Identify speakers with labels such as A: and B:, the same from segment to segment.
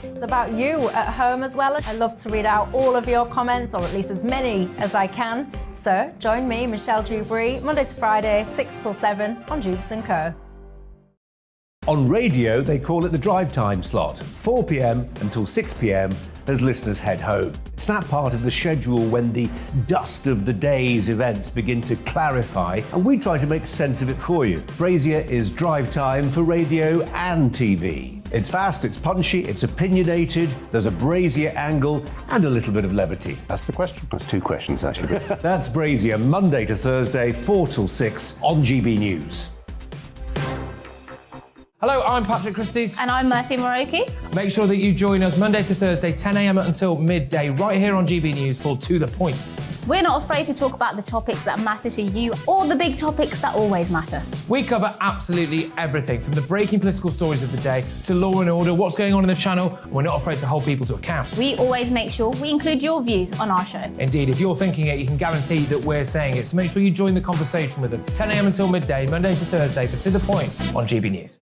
A: It's about you at home as well. I love to read out all of your comments, or at least as many as I can. So join me, Michelle Dewberry, Monday to Friday, 6 till 7 on Jubes & Co.
B: On radio, they call it the drive time slot, 4 p.m. until 6 p.m. as listeners head home. It's that part of the schedule when the dust of the day's events begin to clarify, and we try to make sense of it for you. Brazier is drive time for radio and TV. It's fast, it's punchy, it's opinionated, there's a Brazier angle, and a little bit of levity.
C: That's the question. That's two questions, actually.
B: That's Brazier, Monday to Thursday, 4 till 6 on GB News.
D: Hello, I'm Patrick Christie's.
E: And I'm Mercy Moroki.
D: Make sure that you join us Monday to Thursday, 10 a.m. until midday, right here on GB News for To The Point.
E: We're not afraid to talk about the topics that matter to you or the big topics that always matter.
D: We cover absolutely everything, from the breaking political stories of the day to law and order, what's going on in the channel. We're not afraid to hold people to account.
E: We always make sure we include your views on our show.
D: Indeed, if you're thinking it, you can guarantee that we're saying it. So make sure you join the conversation with us, 10 a.m. until midday, Monday to Thursday for To The Point on GB News.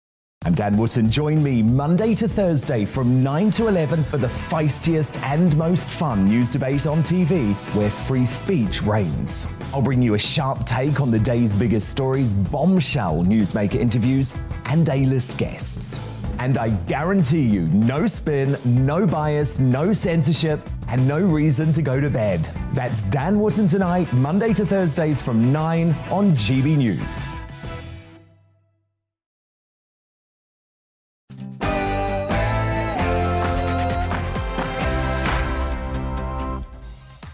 F: I'm Dan Wootton. Join me Monday to Thursday from 9 to 11 for the feistiest and most fun news debate on TV, where free speech reigns. I'll bring you a sharp take on the day's biggest stories, bombshell newsmaker interviews, and A-list guests. And I guarantee you, no spin, no bias, no censorship, and no reason to go to bed. That's Dan Wootton tonight, Monday to Thursdays from 9 on GB News.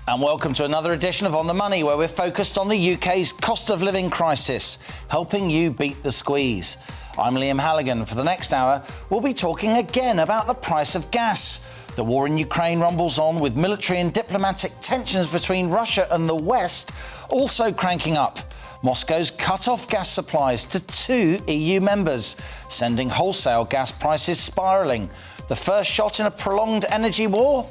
G: And welcome to another edition of On the Money, where we're focused on the UK's cost of living crisis, helping you beat the squeeze. I'm Liam Halligan. For the next hour, we'll be talking again about the price of gas. The war in Ukraine rumbles on, with military and diplomatic tensions between Russia and the West also cranking up. Moscow's cut off gas supplies to 2 EU members, sending wholesale gas prices spiralling. The first shot in a prolonged energy war?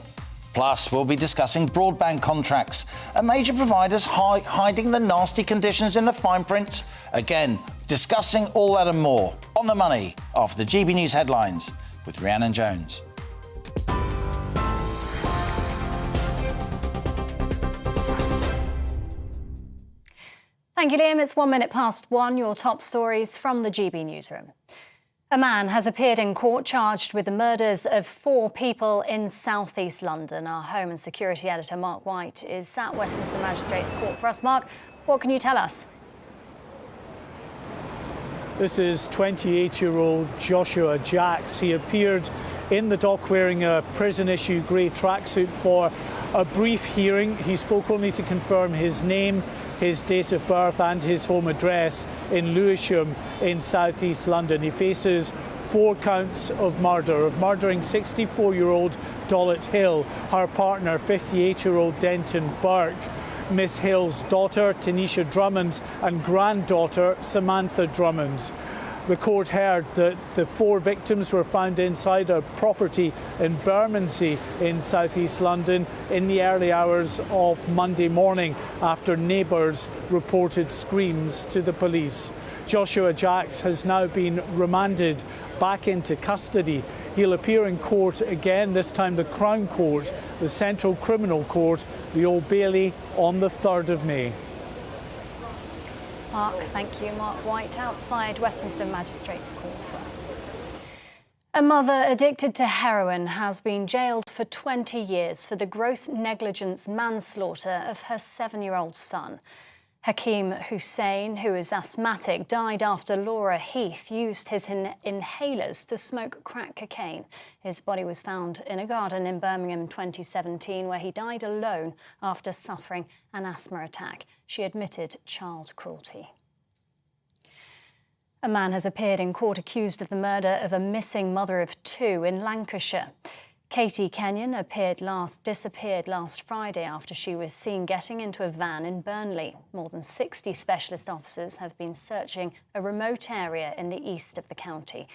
G: Plus, we'll be discussing broadband contracts, and major providers hiding the nasty conditions in the fine print. Again, discussing all that and more on The Money after the GB News headlines with Rhiannon Jones.
H: Thank you, Liam. It's 1 minute past 1. Your top stories from the GB Newsroom. A man has appeared in court charged with the murders of 4 people in South East London. Our Home and Security Editor Mark White is at Westminster Magistrates Court for us. Mark, what can you tell us?
I: This is 28-year-old Joshua Jacks. He appeared in the dock wearing a prison-issue grey tracksuit for a brief hearing. He spoke only to confirm his name, his date of birth and his home address in Lewisham in South East London. He faces 4 counts of murder, of murdering 64-year-old Dollet Hill, her partner 58-year-old Denton Burke, Miss Hill's daughter Tanisha Drummond and granddaughter Samantha Drummond. The court heard that the 4 victims were found inside a property in Bermondsey in South East London in the early hours of Monday morning after neighbours reported screams to the police. Joshua Jacks has now been remanded back into custody. He'll appear in court again, this time the Crown Court, the Central Criminal Court, the Old Bailey, on the 3rd of May.
H: Mark, thank you. Mark White outside Westminster Magistrates Court for us. A mother addicted to heroin has been jailed for 20 years for the gross negligence manslaughter of her 7-year-old son. Hakeem Hussein, who is asthmatic, died after Laura Heath used his inhalers to smoke crack cocaine. His body was found in a garden in Birmingham in 2017, where he died alone after suffering an asthma attack. She admitted child cruelty. A man has appeared in court accused of the murder of a missing mother of 2 in Lancashire. Katie Kenyon disappeared last Friday after she was seen getting into a van in Burnley. More than 60 specialist officers have been searching a remote area in the east of the county.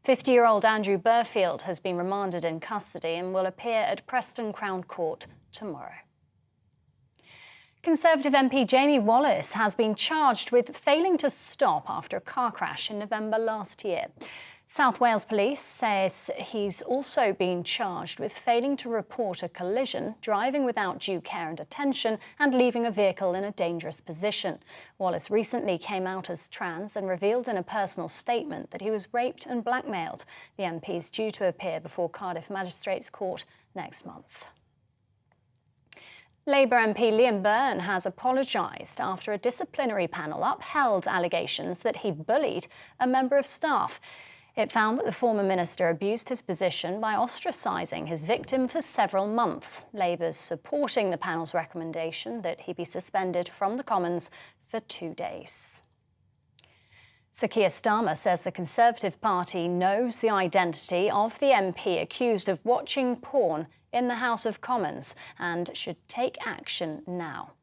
H: 50-year-old Andrew Burfield has been remanded in custody and will appear at Preston Crown Court tomorrow. Conservative MP Jamie Wallace has been charged with failing to stop after a car crash in November last year. South Wales Police says he's also been charged with failing to report a collision, driving without due care and attention, and leaving a vehicle in a dangerous position. Wallace recently came out as trans and revealed in a personal statement that he was raped and blackmailed. The MP is due to appear before Cardiff Magistrates Court next month. Labour MP Liam Byrne has apologised after a disciplinary panel upheld allegations that he bullied a member of staff. It found that the former minister abused his position by ostracising his victim for several months. Labour's supporting the panel's recommendation that he be suspended from the Commons for 2 days. Sir Keir Starmer says the Conservative Party knows the identity of the MP accused of watching porn in the House of Commons and should take action now.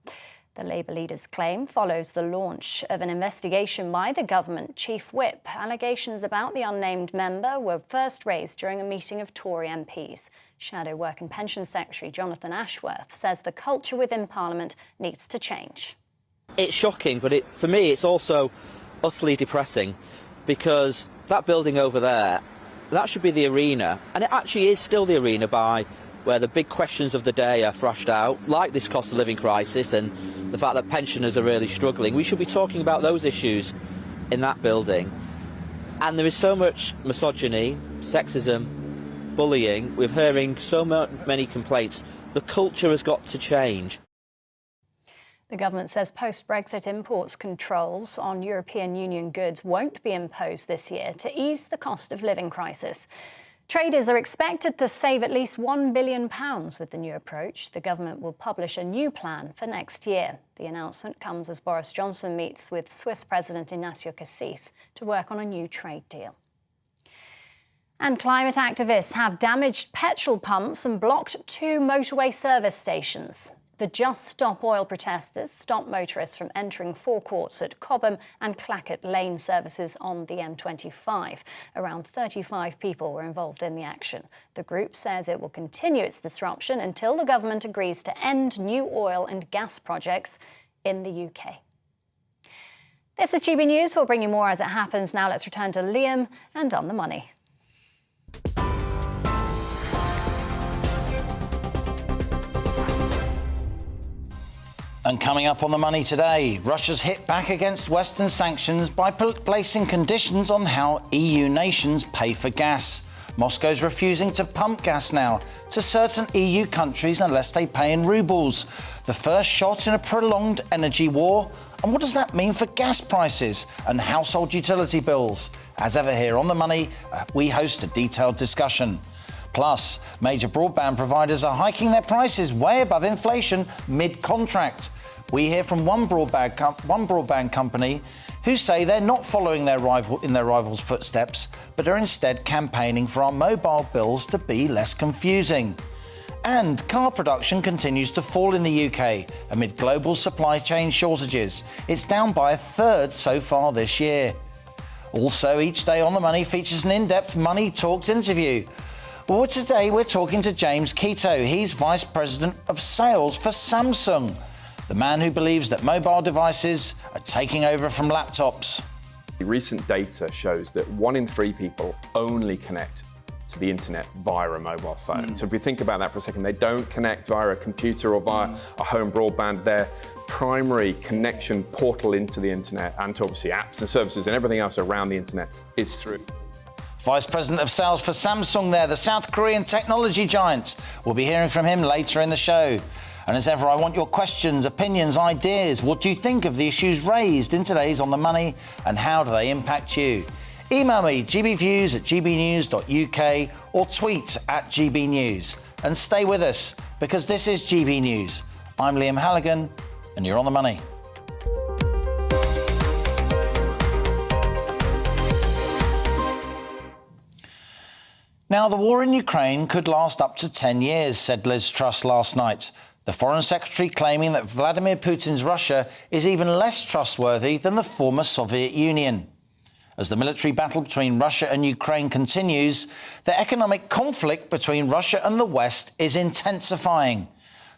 H: The Labour leader's claim follows the launch of an investigation by the government chief whip. Allegations about the unnamed member were first raised during a meeting of Tory MPs. Shadow Work and Pension Secretary Jonathan Ashworth says the culture within Parliament needs to change.
J: It's shocking, but for me it's also utterly depressing, because that building over there, that should be the arena, and it actually is still the arena by where the big questions of the day are thrashed out, like this cost of living crisis and the fact that pensioners are really struggling. We should be talking about those issues in that building. And there is so much misogyny, sexism, bullying. We're hearing so many complaints. The culture has got to change.
H: The government says post-Brexit imports controls on European Union goods won't be imposed this year to ease the cost of living crisis. Traders are expected to save at least £1 billion with the new approach. The government will publish a new plan for next year. The announcement comes as Boris Johnson meets with Swiss President Ignacio Cassis to work on a new trade deal. And climate activists have damaged petrol pumps and blocked 2 motorway service stations. The Just Stop Oil protesters stopped motorists from entering forecourts at Cobham and Clackett Lane services on the M25. Around 35 people were involved in the action. The group says it will continue its disruption until the government agrees to end new oil and gas projects in the UK. This is GB News. We'll bring you more as it happens. Now let's return to Liam and On the Money.
G: And coming up on the money today, Russia's hit back against Western sanctions by placing conditions on how EU nations pay for gas. Moscow's refusing to pump gas now to certain EU countries unless they pay in rubles. The first shot in a prolonged energy war. And what does that mean for gas prices and household utility bills? As ever here on The Money, we host a detailed discussion. Plus, major broadband providers are hiking their prices way above inflation mid-contract. We hear from one broadband company who say they're not following their rivals' footsteps, but are instead campaigning for our mobile bills to be less confusing. And car production continues to fall in the UK amid global supply chain shortages. It's down by 1/3 so far this year. Also, each day on The Money features an in-depth Money Talks interview. Well, today we're talking to James Keto. He's Vice President of Sales for Samsung, the man who believes that mobile devices are taking over from laptops.
K: Recent data shows that 1 in 3 people only connect to the internet via a mobile phone. So if we think about that for a second, they don't connect via a computer or via a home broadband. Their primary connection portal into the internet and to obviously apps and services and everything else around the internet is through.
G: Vice President of Sales for Samsung there, the South Korean technology giant. We'll be hearing from him later in the show. And as ever, I want your questions, opinions, ideas. What do you think of the issues raised in today's On the Money, and how do they impact you? Email me, gbviews@gbnews.uk, or tweet @gbnews. And stay with us, because this is GB News. I'm Liam Halligan, and you're On the Money. Now, the war in Ukraine could last up to 10 years, said Liz Truss last night. The Foreign Secretary claiming that Vladimir Putin's Russia is even less trustworthy than the former Soviet Union. As the military battle between Russia and Ukraine continues, the economic conflict between Russia and the West is intensifying.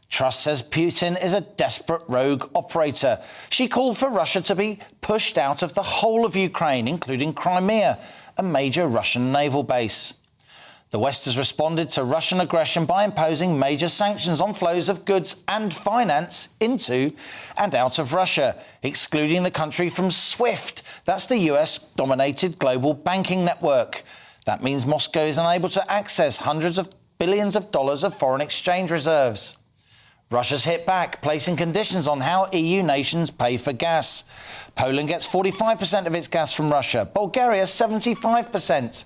G: Truss says Putin is a desperate rogue operator. She called for Russia to be pushed out of the whole of Ukraine, including Crimea, a major Russian naval base. The West has responded to Russian aggression by imposing major sanctions on flows of goods and finance into and out of Russia, excluding the country from SWIFT. That's the US-dominated global banking network. That means Moscow is unable to access hundreds of billions of dollars of foreign exchange reserves. Russia's hit back, placing conditions on how EU nations pay for gas. Poland gets 45% of its gas from Russia, Bulgaria 75%.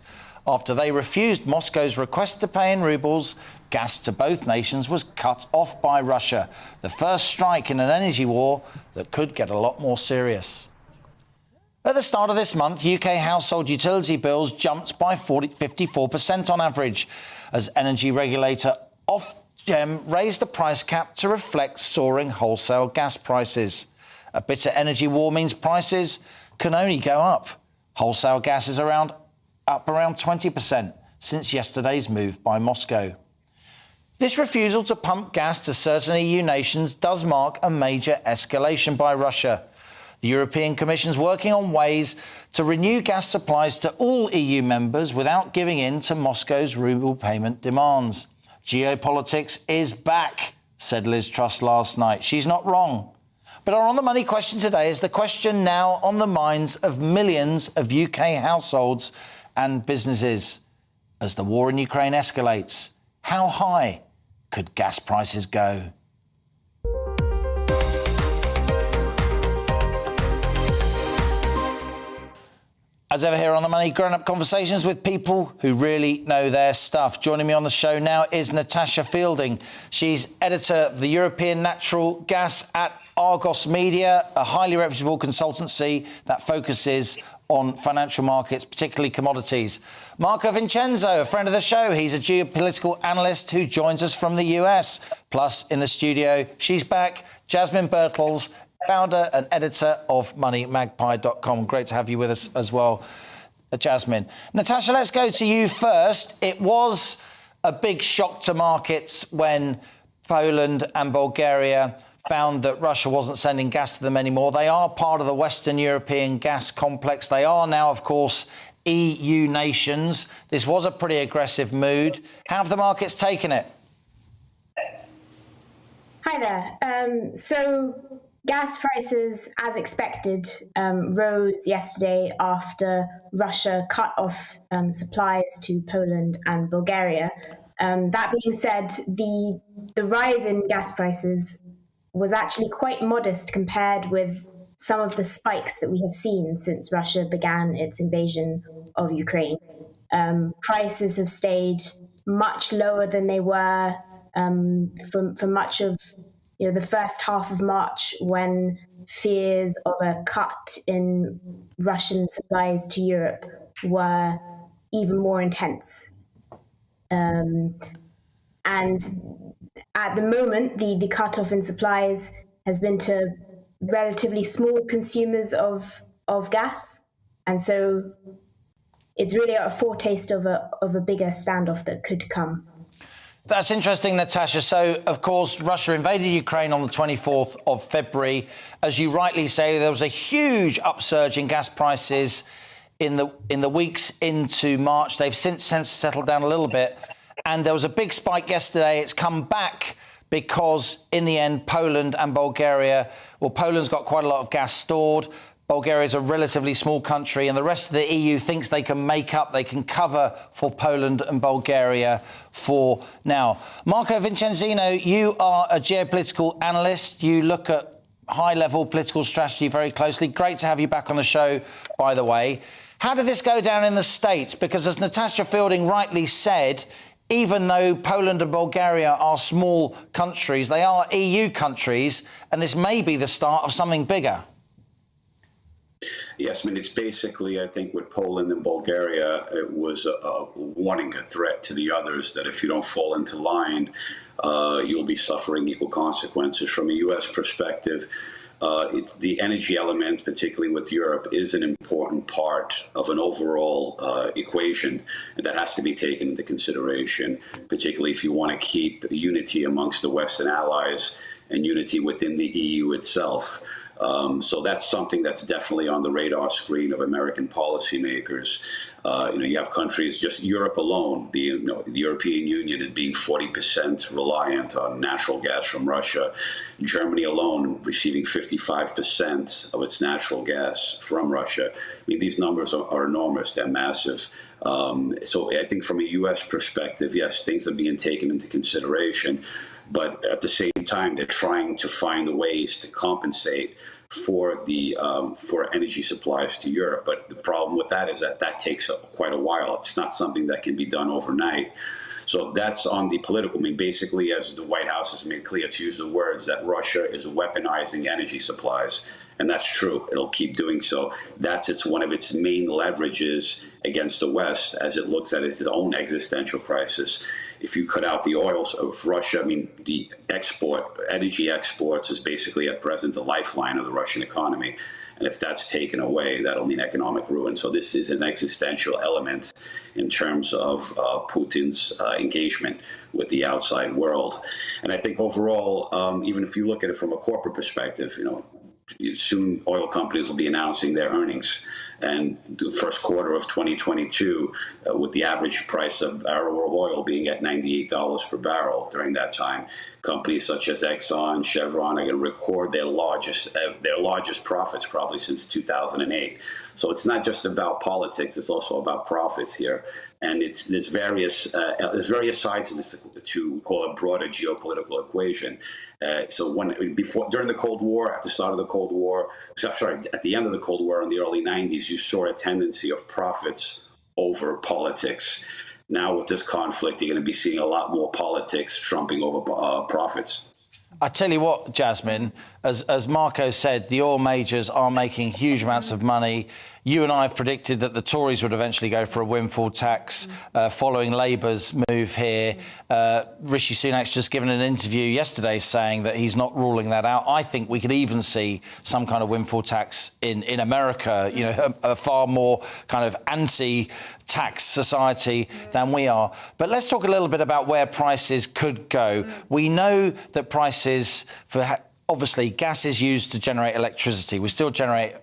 G: After they refused Moscow's request to pay in rubles, gas to both nations was cut off by Russia, the first strike in an energy war that could get a lot more serious. At the start of this month, UK household utility bills jumped by 54% on average, as energy regulator Ofgem raised the price cap to reflect soaring wholesale gas prices. A bitter energy war means prices can only go up. Wholesale gas is up around 20% since yesterday's move by Moscow. This refusal to pump gas to certain EU nations does mark a major escalation by Russia. The European Commission's working on ways to renew gas supplies to all EU members without giving in to Moscow's ruble payment demands. Geopolitics is back, said Liz Truss last night. She's not wrong. But our On the Money question today is the question now on the minds of millions of UK households and businesses. As the war in Ukraine escalates, how high could gas prices go? As ever here on The Money, grown-up conversations with people who really know their stuff. Joining me on the show now is Natasha Fielding. She's editor of the European Natural Gas at Argos Media, a highly reputable consultancy that focuses on financial markets, particularly commodities. Marco Vincenzo, a friend of the show. He's a geopolitical analyst who joins us from the US. Plus, in the studio, she's back, Jasmine Birtles, founder and editor of MoneyMagpie.com. Great to have you with us as well, Jasmine. Natasha, let's go to you first. It was a big shock to markets when Poland and Bulgaria found that Russia wasn't sending gas to them anymore. They are part of the Western European gas complex. They are now, of course, EU nations. This was a pretty aggressive mood. How have the markets taken it?
L: Hi there. So gas prices, as expected, rose yesterday after Russia cut off supplies to Poland and Bulgaria. That being said, the rise in gas prices was actually quite modest compared with some of the spikes that we have seen since Russia began its invasion of Ukraine. Prices have stayed much lower than they were for much of the first half of March, when fears of a cut in Russian supplies to Europe were even more intense. And at the moment, the cutoff in supplies has been to relatively small consumers of gas. And so it's really a foretaste of a bigger standoff that could come.
G: That's interesting, Natasha. So, of course, Russia invaded Ukraine on the 24th of February. As you rightly say, there was a huge upsurge in gas prices in the weeks into March. They've since settled down a little bit. And there was a big spike yesterday. It's come back because, in the end, Poland and Bulgaria, well, Poland's got quite a lot of gas stored. Bulgaria is a relatively small country, and the rest of the EU thinks they can they can cover for Poland and Bulgaria for now. Marco Vincenzino, you are a geopolitical analyst. You look at high-level political strategy very closely. Great to have you back on the show, by the way. How did this go down in the States? Because as Natasha Fielding rightly said, even though Poland and Bulgaria are small countries, they are EU countries, and this may be the start of something bigger.
M: Yes, I mean, it's basically, I think, with Poland and Bulgaria, it was a warning, a threat to the others that if you don't fall into line, you'll be suffering equal consequences. From a U.S. perspective, the energy element, particularly with Europe, is an important part of an overall equation that has to be taken into consideration, particularly if you want to keep unity amongst the Western allies and unity within the EU itself. So that's something that's definitely on the radar screen of American policymakers. You have countries, just Europe alone, the European Union, it being 40% reliant on natural gas from Russia. Germany alone receiving 55% of its natural gas from Russia. I mean, these numbers are enormous. They're massive. So I think from a U.S. perspective, yes, things are being taken into consideration, but at the same time, they're trying to find ways to compensate for the for energy supplies to Europe. But the problem with that is that takes quite a while. It's not something that can be done overnight. So that's on the political. I mean, basically, as the White House has made clear, to use the words, that Russia is weaponizing energy supplies. And that's true. It'll keep doing so. That's one of its main leverages against the West as it looks at its own existential crisis. If you cut out the oil of Russia, I mean, the energy exports is basically at present the lifeline of the Russian economy. And if that's taken away, that'll mean economic ruin. So this is an existential element in terms of Putin's engagement with the outside world. And I think overall, even if you look at it from a corporate perspective, soon oil companies will be announcing their earnings. And the first quarter of 2022, with the average price of a barrel of oil being at $98 per barrel during that time, companies such as Exxon, Chevron are going to record their largest profits probably since 2008. So it's not just about politics; it's also about profits here. And there's various sides to this, to call a broader geopolitical equation. So during the Cold War, at the start of the Cold War, at the end of the Cold War in the early 90s, you saw a tendency of profits over politics. Now with this conflict, you're going to be seeing a lot more politics trumping over profits.
G: I tell you what, Jasmine, as Marco said, the oil majors are making huge amounts of money. You and I have predicted that the Tories would eventually go for a windfall tax following Labour's move here. Rishi Sunak's just given an interview yesterday saying that he's not ruling that out. I think we could even see some kind of windfall tax in America, a far more kind of anti-tax society than we are. But let's talk a little bit about where prices could go. We know that prices for, obviously, gas is used to generate electricity. We still generate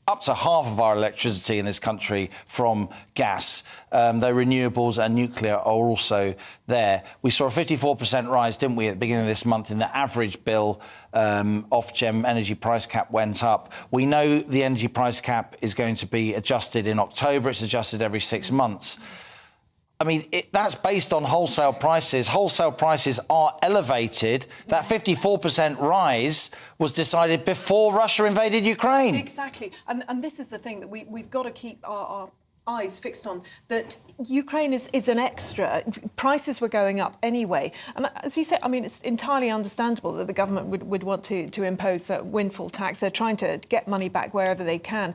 G: up to half of our electricity in this country from gas, though renewables and nuclear are also there. We saw a 54% rise, didn't we, at the beginning of this month in the average bill. Ofgem energy price cap went up. We know the energy price cap is going to be adjusted in October. It's adjusted every 6 months. I mean, that's based on wholesale prices. Wholesale prices are elevated. That 54% rise was decided before Russia invaded Ukraine.
N: Exactly. And this is the thing that we've got to keep our eyes fixed on, that Ukraine is an extra. Prices were going up anyway. And as you say, I mean, it's entirely understandable that the government would want to impose a windfall tax. They're trying to get money back wherever they can.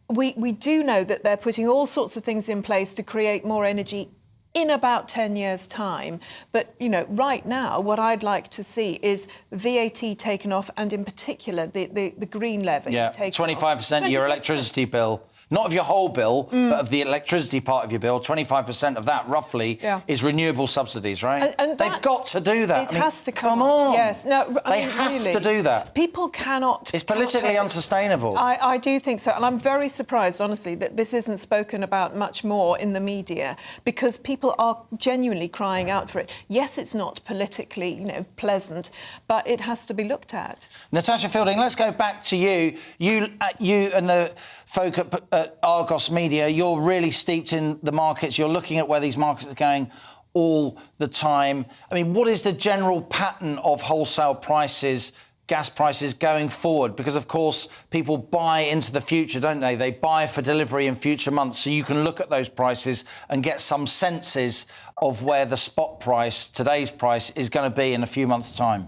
N: We do know that they're putting all sorts of things in place to create more energy in about 10 years' time. But, right now, what I'd like to see is VAT taken off, and in particular, the green levy.
G: Yeah, 25% of your electricity bill. Not of your whole bill, but of the electricity part of your bill. 25% of that, roughly, is renewable subsidies, right? And they've got to do that.
N: It has to come
G: on.
N: Yes. No,
G: they have to do that.
N: People cannot.
G: It's politically unsustainable.
N: I do think so. And I'm very surprised, honestly, that this isn't spoken about much more in the media, because people are genuinely crying out for it. Yes, it's not politically, pleasant, but it has to be looked at.
G: Natasha Fielding, let's go back to you. You and the folk at Argos Media, you're really steeped in the markets. You're looking at where these markets are going all the time. I mean, what is the general pattern of wholesale prices, gas prices going forward? Because, of course, people buy into the future, don't they? They buy for delivery in future months. So you can look at those prices and get some senses of where the spot price, today's price, is going to be in a few months' time.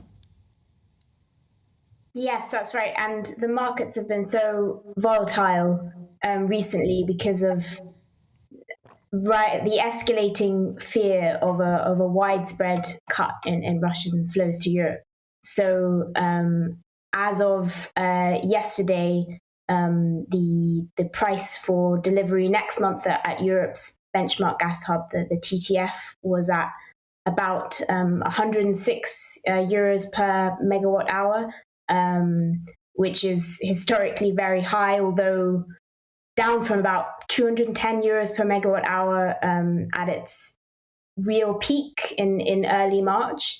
L: Yes, that's right. And the markets have been so volatile recently because of the escalating fear of a widespread cut in Russian flows to Europe. So as of yesterday, the price for delivery next month at Europe's benchmark gas hub, the TTF, was at about 106 euros per megawatt hour. Which is historically very high, although down from about 210 euros per megawatt hour at its real peak in early March.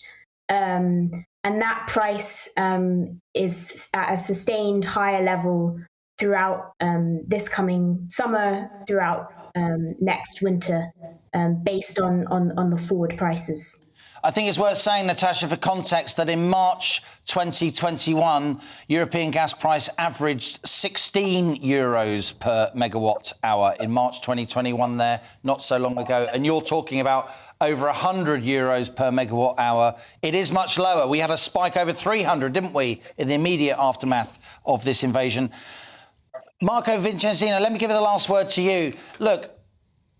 L: And that price is at a sustained higher level throughout this coming summer, throughout next winter, based on the forward prices.
G: I think it's worth saying, Natasha, for context, that in March 2021, European gas price averaged 16 euros per megawatt hour in March 2021 there, not so long ago. And you're talking about over 100 euros per megawatt hour. It is much lower. We had a spike over 300, didn't we, in the immediate aftermath of this invasion. Marco Vincenzino, let me give the last word to you. Look,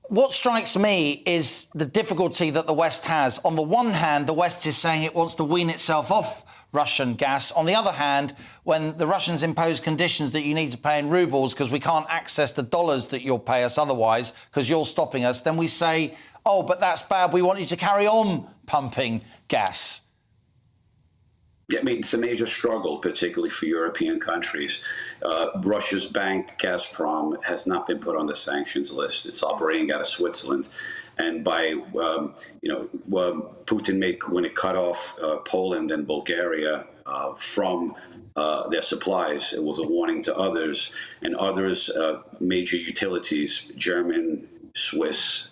G: what strikes me is the difficulty that the West has. On the one hand, the West is saying it wants to wean itself off Russian gas. On the other hand, when the Russians impose conditions that you need to pay in rubles because we can't access the dollars that you'll pay us otherwise because you're stopping us, then we say, oh, but that's bad. We want you to carry on pumping gas.
M: Yeah, I mean, it's a major struggle, particularly for European countries. Russia's bank, Gazprom, has not been put on the sanctions list. It's operating out of Switzerland. And by, Putin when it cut off Poland and Bulgaria from their supplies, it was a warning to others. And others, major utilities, German, Swiss,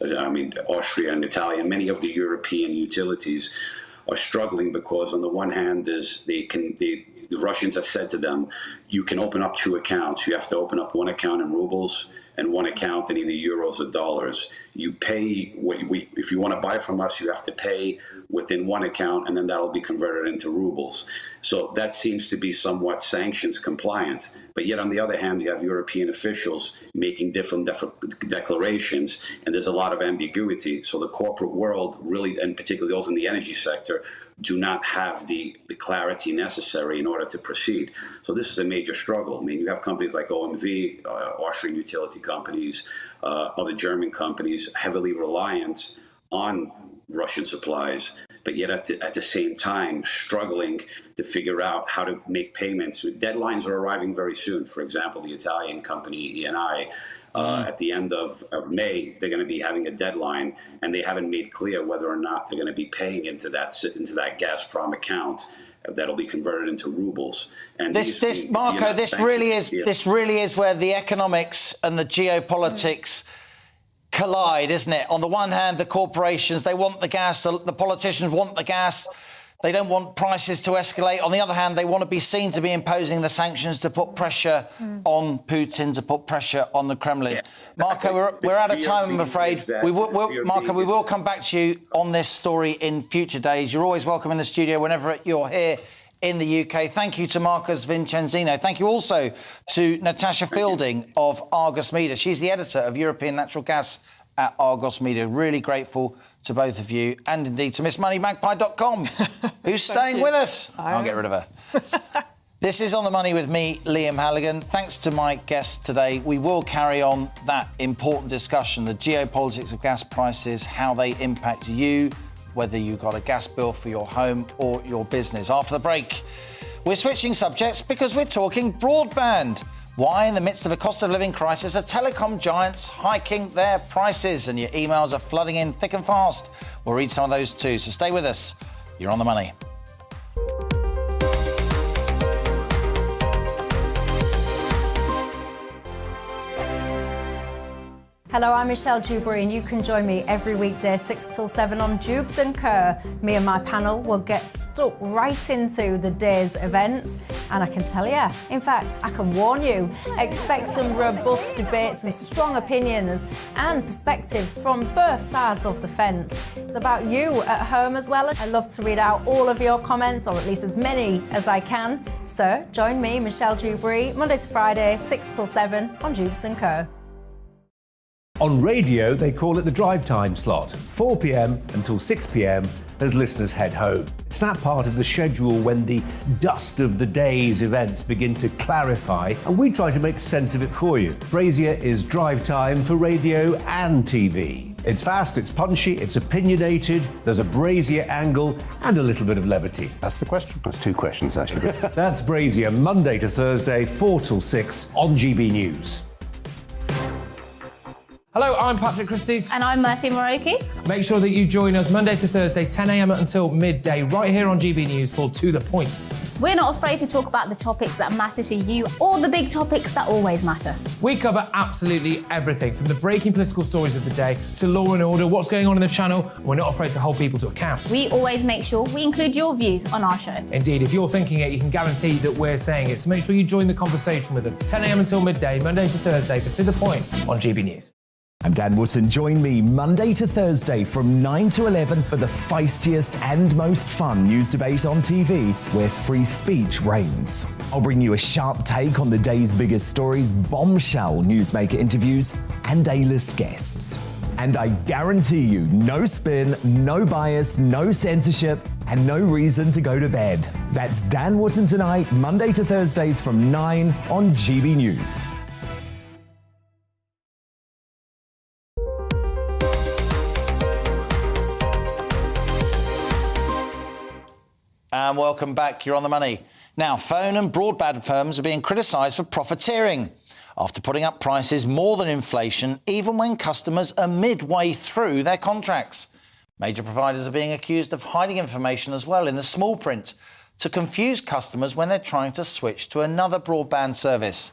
M: Austria and Italian, many of the European utilities are struggling because on the one hand, the Russians have said to them, you can open up two accounts. You have to open up one account in rubles and one account in either euros or dollars. You pay, if you want to buy from us, you have to pay within one account and then that'll be converted into rubles. So that seems to be somewhat sanctions compliant. But yet on the other hand, you have European officials making different declarations and there's a lot of ambiguity. So the corporate world really, and particularly those in the energy sector, do not have the clarity necessary in order to proceed. So this is a major struggle. I mean, you have companies like OMV, Austrian utility companies, other German companies, heavily reliant on Russian supplies, but yet at the same time struggling to figure out how to make payments. Deadlines are arriving very soon. For example, the Italian company Eni, at the end of May, they're going to be having a deadline, and they haven't made clear whether or not they're going to be paying into that Gazprom account that'll be converted into rubles. And this
G: really is where the economics and the geopolitics collide, isn't it? On the one hand, the corporations, they want the gas, the politicians want the gas. They don't want prices to escalate. On the other hand, they want to be seen to be imposing the sanctions to put pressure on Putin, to put pressure on the Kremlin. Yeah. Marco, we're out of time, I'm afraid. Marco, we will come back to you on this story in future days. You're always welcome in the studio whenever you're here in the UK. Thank you to Marcus Vincenzino. Thank you also to Natasha Fielding of Argos Media. She's the editor of European Natural Gas at Argos Media. Really grateful to both of you, and indeed to MissMoneyMagpie.com, who's staying with us. I'll get rid of her. This is On the Money with me, Liam Halligan. Thanks to my guests today. We will carry on that important discussion, the geopolitics of gas prices, how they impact you, whether you've got a gas bill for your home or your business. After the break, we're switching subjects because we're talking broadband. Why, in the midst of a cost of living crisis, are telecom giants hiking their prices? And your emails are flooding in thick and fast. We'll read some of those too, so stay with us. You're on the money.
A: Hello, I'm Michelle Dewberry, and you can join me every weekday 6 till 7 on Jubes & Kerr. Me and my panel will get stuck right into the day's events, and I can tell you, in fact, I can warn you, expect some robust debates, some strong opinions and perspectives from both sides of the fence. It's about you at home as well. I love to read out all of your comments, or at least as many as I can. So join me, Michelle Dewberry, Monday to Friday, 6 till 7 on Jubes & Kerr.
B: On radio, they call it the drive time slot, 4 p.m. until 6 p.m. as listeners head home. It's that part of the schedule when the dust of the day's events begin to clarify, and we try to make sense of it for you. Brazier is drive time for radio and TV. It's fast, it's punchy, it's opinionated, there's a Brazier angle and a little bit of levity.
C: That's the question. That's two questions, actually.
B: That's Brazier, Monday to Thursday, 4 till 6 on GB News.
D: Hello, I'm Patrick Christie's.
E: And I'm Mercy Moroki.
D: Make sure that you join us Monday to Thursday, 10 a.m. until midday, right here on GBNews for To The Point.
E: We're not afraid to talk about the topics that matter to you or the big topics that always matter.
D: We cover absolutely everything, from the breaking political stories of the day to law and order, what's going on in the channel. We're not afraid to hold people to account.
E: We always make sure we include your views on our show.
D: Indeed, if you're thinking it, you can guarantee that we're saying it. So make sure you join the conversation with us, 10 a.m. until midday, Monday to Thursday, for To The Point on GB News.
F: I'm Dan Wootton. Join me Monday to Thursday from 9 to 11 for the feistiest and most fun news debate on TV, where free speech reigns. I'll bring you a sharp take on the day's biggest stories, bombshell newsmaker interviews, and A-list guests. And I guarantee you, no spin, no bias, no censorship, and no reason to go to bed. That's Dan Wootton tonight, Monday to Thursdays from 9 on GB News.
G: And welcome back. You're on the money. Now, phone and broadband firms are being criticised for profiteering after putting up prices more than inflation, even when customers are midway through their contracts. Major providers are being accused of hiding information as well in the small print to confuse customers when they're trying to switch to another broadband service.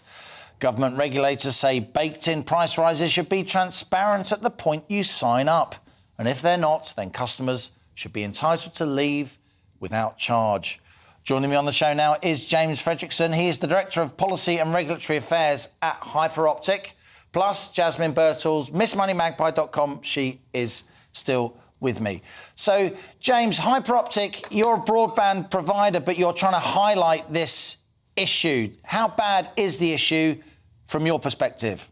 G: Government regulators say baked-in price rises should be transparent at the point you sign up. And if they're not, then customers should be entitled to leave without charge. Joining me on the show now is James Fredrickson. He is the Director of Policy and Regulatory Affairs at Hyperoptic. Plus, Jasmine Birtles, MissMoneyMagpie.com. She is still with me. So, James, Hyperoptic, you're a broadband provider, but you're trying to highlight this issue. How bad is the issue from your perspective?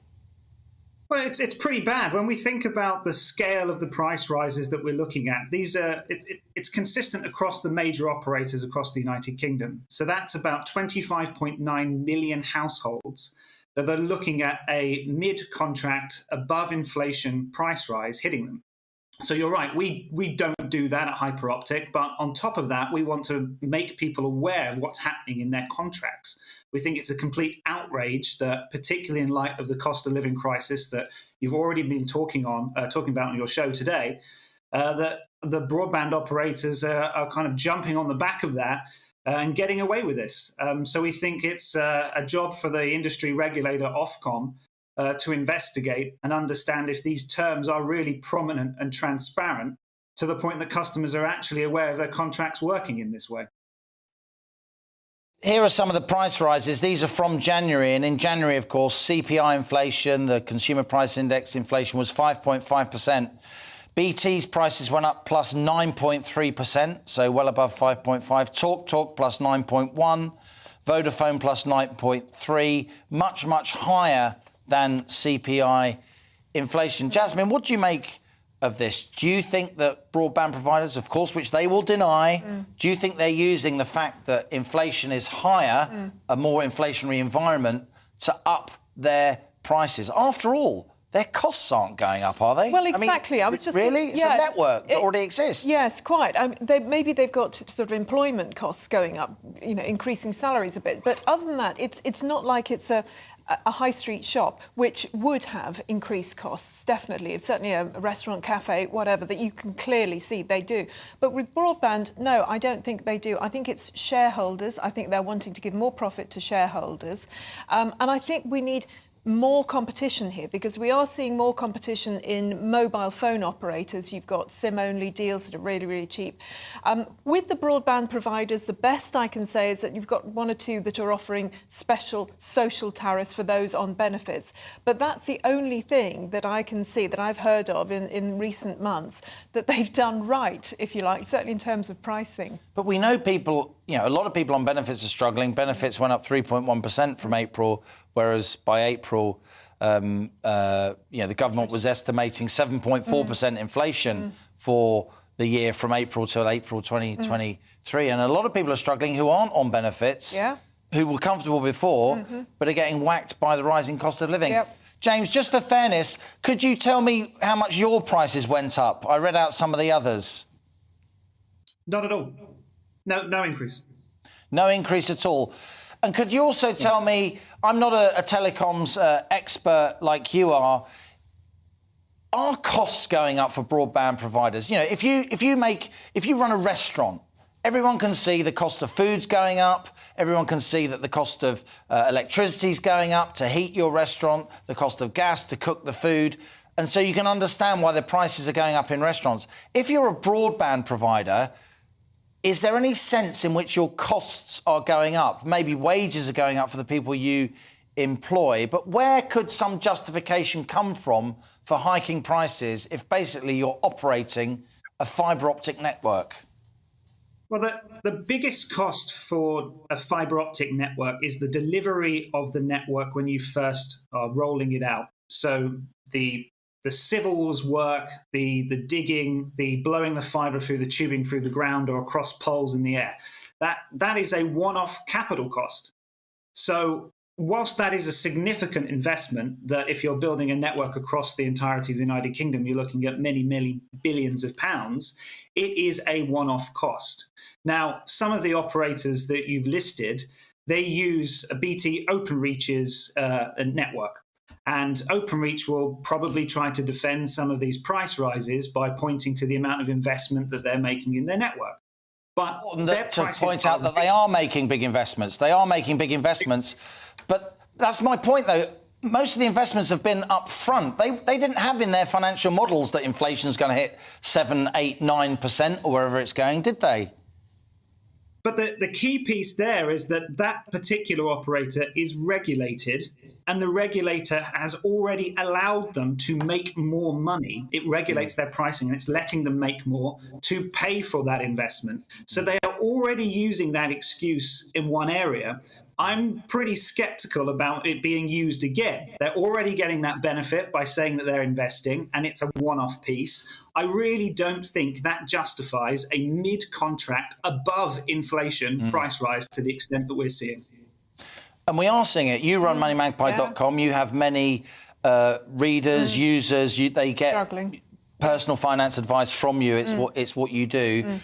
O: Well, it's pretty bad. When we think about the scale of the price rises that we're looking at, it's consistent across the major operators across the United Kingdom. So that's about 25.9 million households that are looking at a mid-contract, above inflation price rise hitting them. So you're right, we don't do that at Hyperoptic, but on top of that, we want to make people aware of what's happening in their contracts. We think it's a complete outrage that, particularly in light of the cost of living crisis that you've already been talking about on your show today, that the broadband operators are kind of jumping on the back of that and getting away with this. So we think it's a job for the industry regulator, Ofcom, to investigate and understand if these terms are really prominent and transparent to the point that customers are actually aware of their contracts working in this way.
G: Here are some of the price rises. These are from January. And in January, of course, CPI inflation, the Consumer Price Index inflation, was 5.5%. BT's prices went up plus 9.3%, so well above 5.5. TalkTalk plus 9.1. Vodafone plus 9.3. Much, much higher than CPI inflation. Jasmine, what do you make of this? Do you think that broadband providers, of course, which they will deny, do you think they're using the fact that inflation is higher, a more inflationary environment, to up their prices? After all, their costs aren't going up, are they?
N: Well, exactly. I was just
G: really? It's a network that already exists.
N: Yes, quite. Maybe they've got sort of employment costs going up, increasing salaries a bit. But other than that, it's not like it's a high street shop, which would have increased costs, definitely. It's certainly a restaurant, cafe, whatever, that you can clearly see they do. But with broadband, no, I don't think they do. I think it's shareholders. I think they're wanting to give more profit to shareholders. And I think we need more competition here, because we are seeing more competition in mobile phone operators. You've got SIM-only deals that are really, really cheap. With the broadband providers, the best I can say is that you've got one or two that are offering special social tariffs for those on benefits. But that's the only thing that I can see, that I've heard of in recent months, that they've done right, if you like, certainly in terms of pricing.
G: But we know people, a lot of people on benefits are struggling. Benefits went up 3.1% from April, whereas by April, the government was estimating 7.4% inflation for the year from April till April 2023. And a lot of people are struggling who aren't on benefits, who were comfortable before, but are getting whacked by the rising cost of living. James, just for fairness, could you tell me how much your prices went up? I read out some of the others.
O: Not at all. No increase.
G: No increase at all. And could you also tell me, I'm not a telecoms expert like you are, are costs going up for broadband providers? You know, if you run a restaurant, everyone can see the cost of food's going up. Everyone can see that the cost of electricity is going up to heat your restaurant, the cost of gas to cook the food. And so you can understand why the prices are going up in restaurants. If you're a broadband provider, is there any sense in which your costs are going up? Maybe wages are going up for the people you employ, but where could some justification come from for hiking prices if basically you're operating a fibre optic network?
O: Well, the biggest cost for a fibre optic network is the delivery of the network when you first are rolling it out. So the civils work, the digging, the blowing the fibre through the tubing through the ground or across poles in the air, that is a one-off capital cost. So whilst that is a significant investment, that if you're building a network across the entirety of the United Kingdom, you're looking at many, many billions of pounds, it is a one-off cost. Now, some of the operators that you've listed, they use a BT Openreach's network. And Openreach will probably try to defend some of these price rises by pointing to the amount of investment that they're making in their network. But
G: to point out that they are making big investments. They are making big investments. But that's my point, though. Most of the investments have been up front. They didn't have in their financial models that inflation's going to hit 7, 8, 9% or wherever it's going, did they?
O: But the key piece there is that particular operator is regulated, and the regulator has already allowed them to make more money. It regulates their pricing, and it's letting them make more to pay for that investment. So they are already using that excuse in one area. I'm pretty skeptical about it being used again. They're already getting that benefit by saying that they're investing, and it's a one-off piece. I really don't think that justifies a mid-contract, above inflation price rise to the extent that we're seeing.
G: And we are seeing it. You run moneymagpie.com. You have many readers, users. They get personal finance advice from you. It's what you do.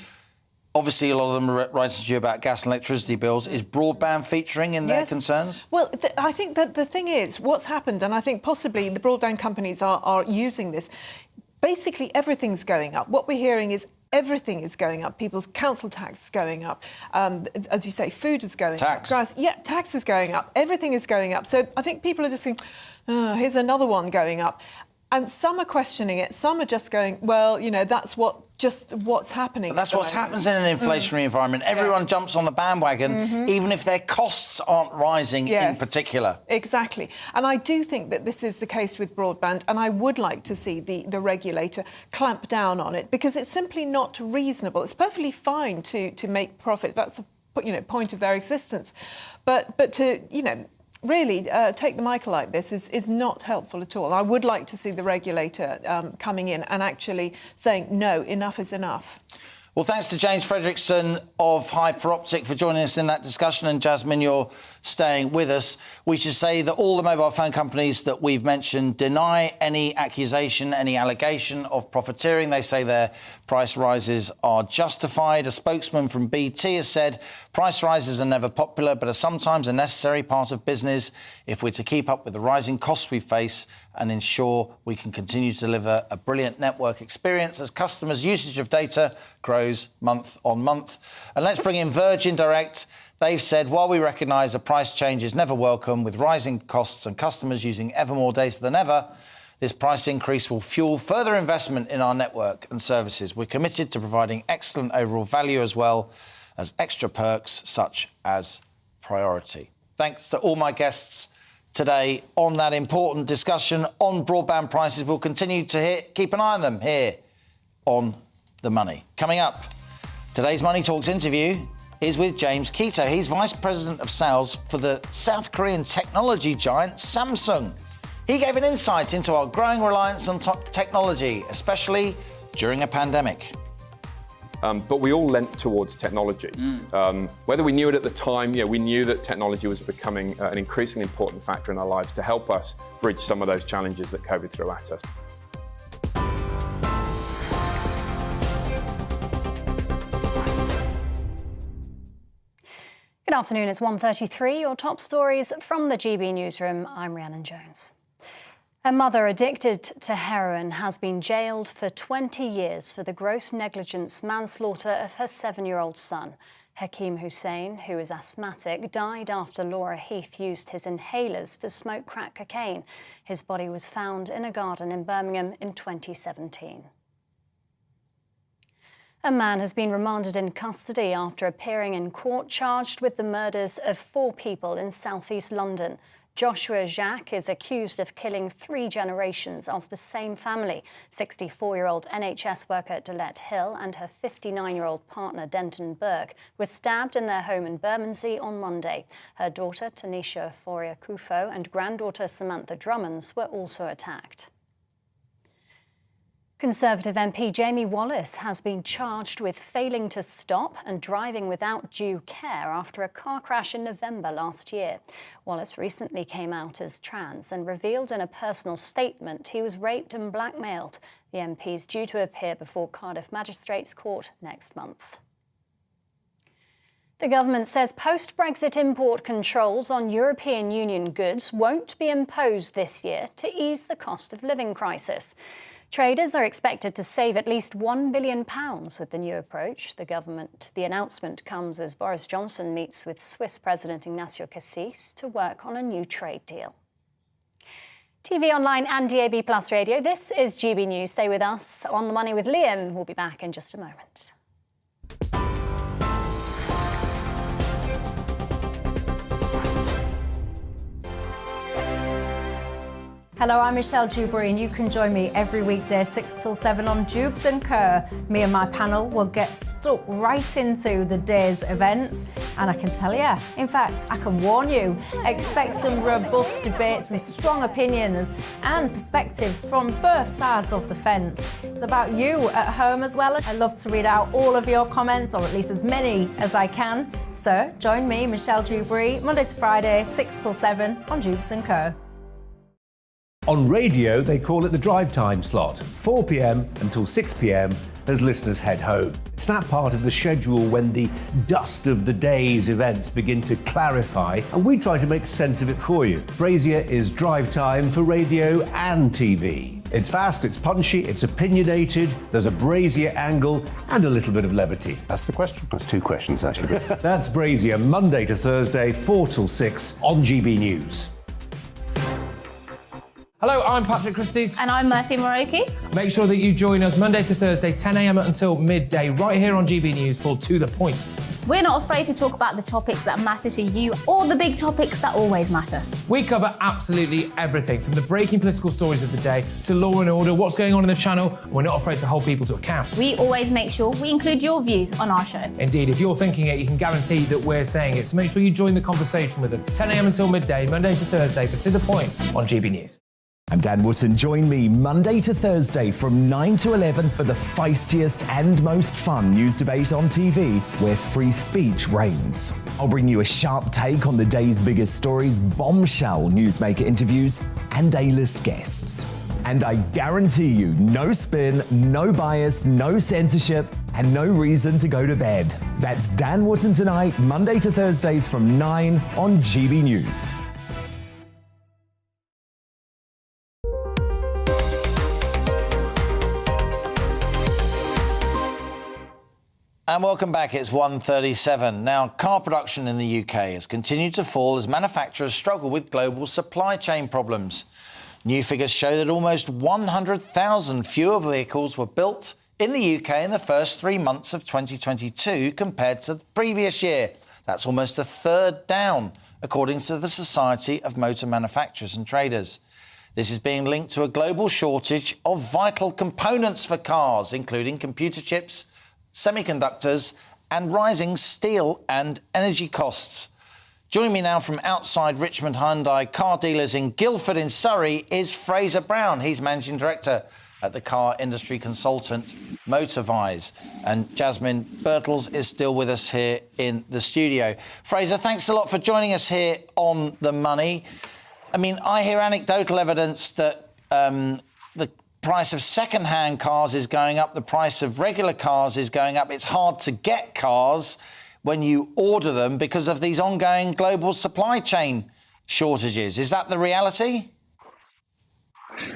G: Obviously, a lot of them are writing to you about gas and electricity bills. Is broadband featuring in their concerns?
N: Well, I think that the thing is, what's happened, and I think possibly the broadband companies are using this, basically everything's going up. What we're hearing is everything is going up. People's council tax is going up. As you say, food is going up. Tax is going up. Everything is going up. So I think people are just thinking, oh, here's another one going up. And some are questioning it. Some are just going, well, you know, that's what's happening.
G: But that's what happens in an inflationary environment. Everyone jumps on the bandwagon, even if their costs aren't rising in particular.
N: Exactly. And I do think that this is the case with broadband, and I would like to see the regulator clamp down on it, because it's simply not reasonable. It's perfectly fine to make profit. That's the point of their existence. But to, really take the mic like this is not helpful at all. I would like to see the regulator coming in and actually saying, no, enough is enough.
G: Well, thanks to James Fredrickson of Hyperoptic for joining us in that discussion. And Jasmine, you're staying with us. We should say that all the mobile phone companies that we've mentioned deny any accusation, any allegation of profiteering. They say their price rises are justified. A spokesman from BT has said price rises are never popular, but are sometimes a necessary part of business if we're to keep up with the rising costs we face and ensure we can continue to deliver a brilliant network experience as customers' usage of data grows month on month. And let's bring in Virgin Direct. They've said, while we recognise a price change is never welcome, with rising costs and customers using ever more data than ever, this price increase will fuel further investment in our network and services. We're committed to providing excellent overall value as well as extra perks such as priority. Thanks to all my guests today on that important discussion on broadband prices. We'll continue to keep an eye on them here on The Money. Coming up, today's Money Talks interview is with James Keto. He's Vice President of Sales for the South Korean technology giant Samsung. He gave an insight into our growing reliance on technology, especially during a pandemic.
K: But we all leant towards technology. Whether we knew it at the time, we knew that technology was becoming an increasingly important factor in our lives to help us bridge some of those challenges that COVID threw at us.
H: Good afternoon, it's 1:33. Your top stories from the GB newsroom. I'm Rhiannon Jones. A mother addicted to heroin has been jailed for 20 years for the gross negligence manslaughter of her 7-year-old son. Hakeem Hussein, who is asthmatic, died after Laura Heath used his inhalers to smoke crack cocaine. His body was found in a garden in Birmingham in 2017. A man has been remanded in custody after appearing in court charged with the murders of 4 people in southeast London. Joshua Jacques is accused of killing 3 generations of the same family. 64-year-old NHS worker Delette Hill and her 59-year-old partner Denton Burke were stabbed in their home in Bermondsey on Monday. Her daughter Tanisha Foria-Kufo and granddaughter Samantha Drummonds were also attacked. Conservative MP Jamie Wallace has been charged with failing to stop and driving without due care after a car crash in November last year. Wallace recently came out as trans and revealed in a personal statement he was raped and blackmailed. The MP is due to appear before Cardiff Magistrates Court next month. The government says post-Brexit import controls on European Union goods won't be imposed this year to ease the cost of living crisis. Traders are expected to save at least £1 billion with the new approach. The announcement comes as Boris Johnson meets with Swiss President Ignacio Cassis to work on a new trade deal. TV online and DAB Plus radio, this is GB News. Stay with us on The Money with Liam. We'll be back in just a moment.
A: Hello, I'm Michelle Dewberry, and you can join me every weekday 6 till 7 on Jubes and Kerr. Me and my panel will get stuck right into the day's events, and I can tell you, in fact, I can warn you, expect some robust debate, some strong opinions and perspectives from both sides of the fence. It's about you at home as well. I love to read out all of your comments, or at least as many as I can. So join me, Michelle Dewberry, Monday to Friday, 6 till 7 on Jubes and Kerr.
B: On radio, they call it the drive time slot, 4 p.m. until 6 p.m. as listeners head home. It's that part of the schedule when the dust of the day's events begin to clarify, and we try to make sense of it for you. Brazier is drive time for radio and TV. It's fast, it's punchy, it's opinionated, there's a Brazier angle and a little bit of levity.
C: That's the question. That's 2 questions, actually.
B: That's Brazier, Monday to Thursday, 4 till 6 on GB News.
D: Hello, I'm Patrick Christie's.
E: And I'm Mercy Moroki.
D: Make sure that you join us Monday to Thursday, 10 a.m. until midday, right here on GB News for To The Point.
E: We're not afraid to talk about the topics that matter to you or the big topics that always matter.
D: We cover absolutely everything, from the breaking political stories of the day to law and order, what's going on in the channel. We're not afraid to hold people to account.
E: We always make sure we include your views on our show.
D: Indeed, if you're thinking it, you can guarantee that we're saying it. So make sure you join the conversation with us, 10 a.m. until midday, Monday to Thursday, for To The Point on GB News.
F: I'm Dan Wootton. Join me Monday to Thursday from 9 to 11 for the feistiest and most fun news debate on TV, where free speech reigns. I'll bring you a sharp take on the day's biggest stories, bombshell newsmaker interviews, and A-list guests. And I guarantee you, no spin, no bias, no censorship, and no reason to go to bed. That's Dan Wootton tonight, Monday to Thursdays from 9 on GB News.
G: And welcome back. It's 1:37. Now, car production in the UK has continued to fall as manufacturers struggle with global supply chain problems. New figures show that almost 100,000 fewer vehicles were built in the UK in the first 3 months of 2022 compared to the previous year. That's almost a third down, according to the Society of Motor Manufacturers and Traders. This is being linked to a global shortage of vital components for cars, including computer chips, semiconductors and rising steel and energy costs. Joining me now from outside Richmond Hyundai car dealers in Guildford in Surrey is Fraser Brown. He's Managing Director at the car industry consultant Motorvise. And Jasmine Birtles is still with us here in the studio. Fraser, thanks a lot for joining us here on The Money. I mean, I hear anecdotal evidence that the price of second-hand cars is going up, the price of regular cars is going up. It's hard to get cars when you order them because of these ongoing global supply chain shortages. Is that the reality?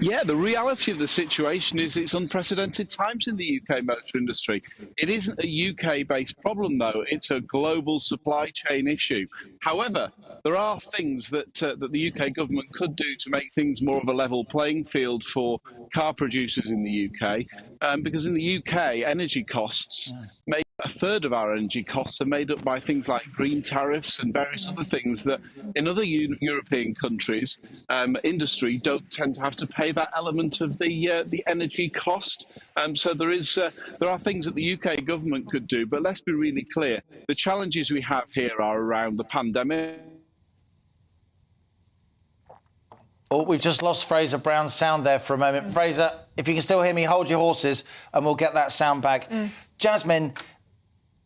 P: Yeah, the reality of the situation is it's unprecedented times in the UK motor industry. It isn't a UK-based problem, though. It's a global supply chain issue. However, there are things that the UK government could do to make things more of a level playing field for car producers in the UK, because in the UK, energy costs make a third of our energy costs are made up by things like green tariffs and various other things that in other European countries, industry don't tend to have to pay that element of the energy cost. So there are things that the UK government could do, but let's be really clear. The challenges we have here are around the pandemic.
G: Oh, we've just lost Fraser Brown's sound there for a moment. Fraser, if you can still hear me, hold your horses and we'll get that sound back. Jasmine,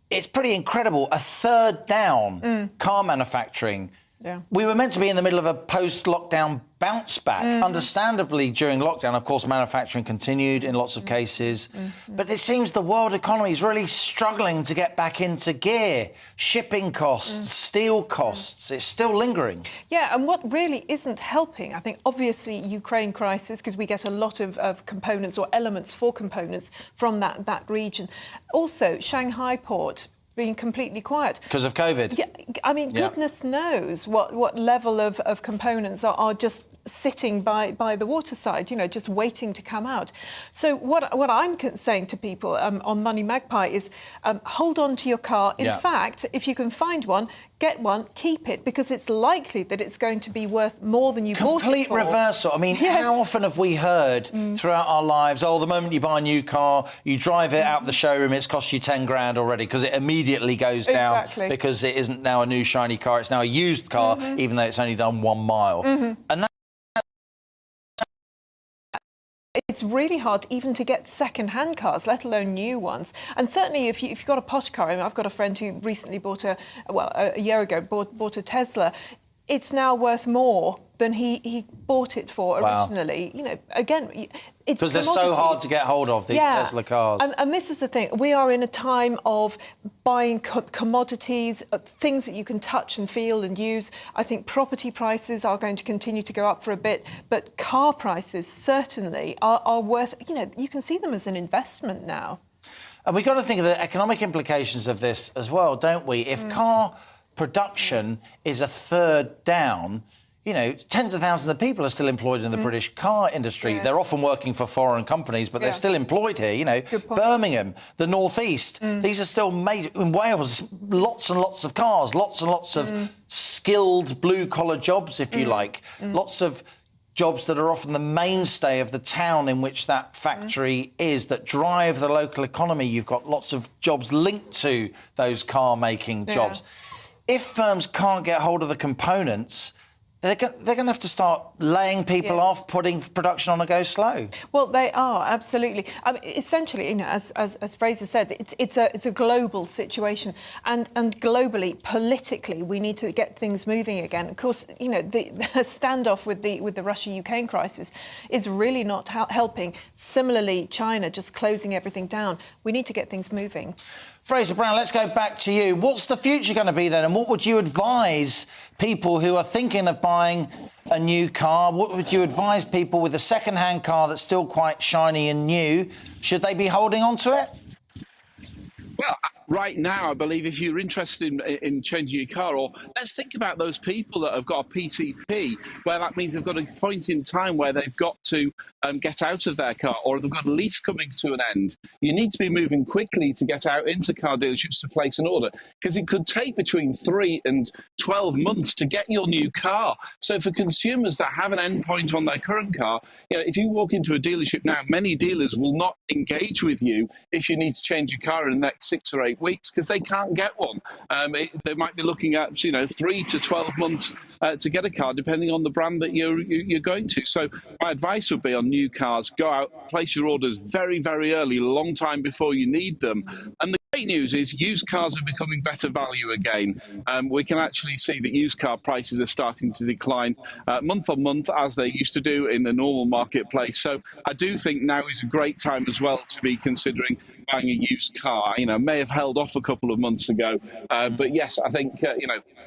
G: it's pretty incredible. A third down, car manufacturing.
N: Yeah.
G: We were meant to be in the middle of a post-lockdown bounce back. Understandably, during lockdown, of course, manufacturing continued in lots of cases. But it seems the world economy is really struggling to get back into gear. Shipping costs, steel costs, it's still lingering.
N: Yeah, and what really isn't helping, I think, obviously, Ukraine crisis, because we get a lot of components or elements for components from that region. Also, Shanghai port being completely quiet.
G: Because of COVID?
N: Yeah, I mean, goodness knows what level of components are just sitting by the waterside, just waiting to come out. So what I'm saying to people on Money Magpie is hold on to your car. In fact, if you can find one, get one, keep it, because it's likely that it's going to be worth more than you bought it for.
G: Complete reversal. I mean, how often have we heard throughout our lives, the moment you buy a new car, you drive it out of the showroom, it's cost you 10 grand already, because it immediately goes down because it isn't now a new shiny car, it's now a used car, even though it's only done 1 mile. And
N: it's really hard even to get second-hand cars, let alone new ones. And certainly if you've got a posh car, I've got a friend who recently bought a year ago, bought a Tesla. It's now worth more than he bought it for originally. Again, it's
G: because they're so hard to get hold of, these Tesla cars.
N: And this is the thing. We are in a time of buying commodities, things that you can touch and feel and use. I think property prices are going to continue to go up for a bit, but car prices certainly are worth, you can see them as an investment now.
G: And we've got to think of the economic implications of this as well, don't we? If car production is a third down, tens of thousands of people are still employed in the British car industry. They're often working for foreign companies, but they're still employed here. Birmingham, the North East, these are still made in Wales. Lots and lots of cars, lots and lots of skilled blue-collar jobs, if you like. Lots of jobs that are often the mainstay of the town in which that factory is, that drive the local economy. You've got lots of jobs linked to those car-making jobs. If firms can't get hold of the components, they're going to have to start laying people off, putting production on a go slow.
N: Well, they are, absolutely. I mean, essentially, as Fraser said, it's a global situation, and globally, politically, we need to get things moving again. Of course, the standoff with the Russia-Ukraine crisis is really not helping. Similarly, China just closing everything down. We need to get things moving.
G: Fraser Brown, let's go back to you. What's the future going to be then? And what would you advise people who are thinking of buying a new car? What would you advise people with a second-hand car that's still quite shiny and new? Should they be holding on to it?
P: Well, right now, I believe if you're interested in changing your car, or let's think about those people that have got a PCP, where that means they've got a point in time where they've got to get out of their car, or they've got a lease coming to an end. You need to be moving quickly to get out into car dealerships to place an order, because it could take between 3 and 12 months to get your new car. So for consumers that have an endpoint on their current car, if you walk into a dealership now, many dealers will not engage with you if you need to change your car in the next 6 or 8 weeks, because they can't get one. They might be looking at 3 to 12 months to get a car, depending on the brand that you're going to. So my advice would be on new cars, go out, place your orders very, very early, a long time before you need them. And the great news is used cars are becoming better value again. We can actually see that used car prices are starting to decline month on month, as they used to do in the normal marketplace. So I do think now is a great time as well to be considering buying a used car. May have held off a couple of months ago, but yes, I think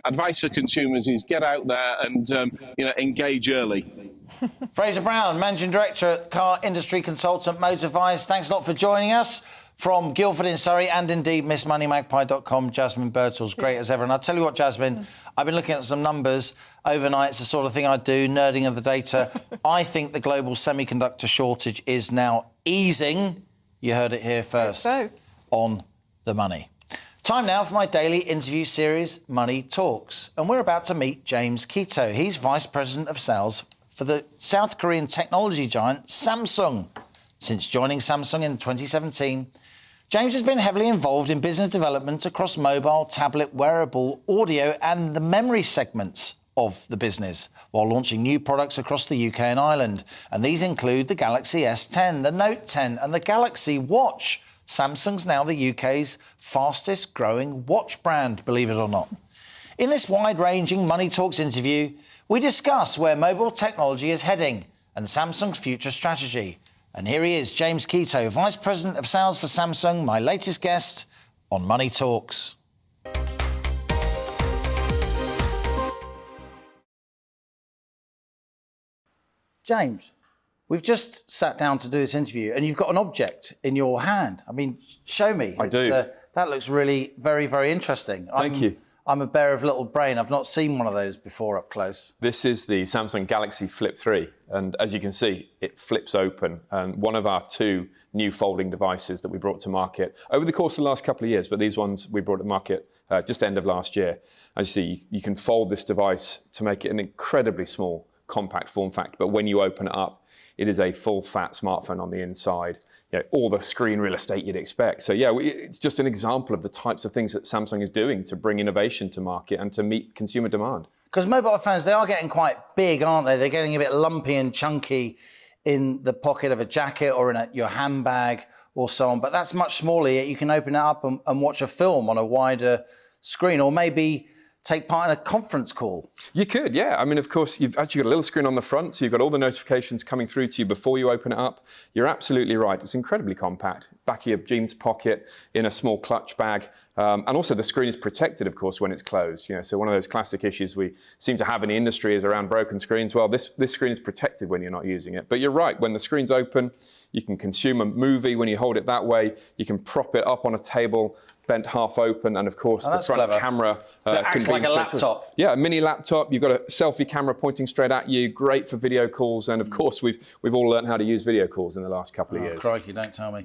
P: advice for consumers is get out there and engage early.
G: Fraser Brown, Managing Director at car industry consultant Motorvise. Thanks a lot for joining us. From Guildford in Surrey and indeed MissMoneyMagpie.com, Jasmine Birtles, great as ever. And I'll tell you what, Jasmine, I've been looking at some numbers overnight. It's the sort of thing I do, nerding of the data. I think the global semiconductor shortage is now easing. You heard it here first. On the money. Time now for my daily interview series, Money Talks. And we're about to meet James Keto. He's Vice President of Sales for the South Korean technology giant Samsung. Since joining Samsung in 2017, James has been heavily involved in business development across mobile, tablet, wearable, audio and the memory segments of the business, while launching new products across the UK and Ireland. And these include the Galaxy S10, the Note 10 and the Galaxy Watch. Samsung's now the UK's fastest growing watch brand, believe it or not. In this wide-ranging Money Talks interview, we discuss where mobile technology is heading and Samsung's future strategy. And here he is, James Keto, Vice President of Sales for Samsung, my latest guest on Money Talks. James, we've just sat down to do this interview and you've got an object in your hand. I mean, show me.
K: I do.
G: That looks really very, very interesting.
K: Thank you.
G: I'm a bear of little brain. I've not seen one of those before up close.
K: This is the Samsung Galaxy Flip 3. And as you can see, it flips open. And one of our two new folding devices that we brought to market over the course of the last couple of years, but these ones we brought to market just end of last year. As you see, you can fold this device to make it an incredibly small, compact form factor. But when you open it up, it is a full-fat smartphone on the inside. You know, all the screen real estate you'd expect. So yeah, it's just an example of the types of things that Samsung is doing to bring innovation to market and to meet consumer demand.
G: Because mobile phones, they are getting quite big, aren't they? They're getting a bit lumpy and chunky in the pocket of a jacket or in your handbag or so on. But that's much smaller, yet you can open it up and watch a film on a wider screen, or maybe take part in a conference call.
K: You could, yeah. I mean, of course, you've actually got a little screen on the front, so you've got all the notifications coming through to you before you open it up. You're absolutely right. It's incredibly compact. Back of your jeans pocket, in a small clutch bag. And also the screen is protected, of course, when it's closed. You know, so one of those classic issues we seem to have in the industry is around broken screens. Well, this screen is protected when you're not using it. But you're right, when the screen's open, you can consume a movie when you hold it that way. You can prop it up on a table, bent half open, and of course the front camera
G: so it acts like a laptop.
K: Yeah, a mini laptop. You've got a selfie camera pointing straight at you, great for video calls, and of course we've all learned how to use video calls in the last couple of years.
G: Crikey, don't tell me.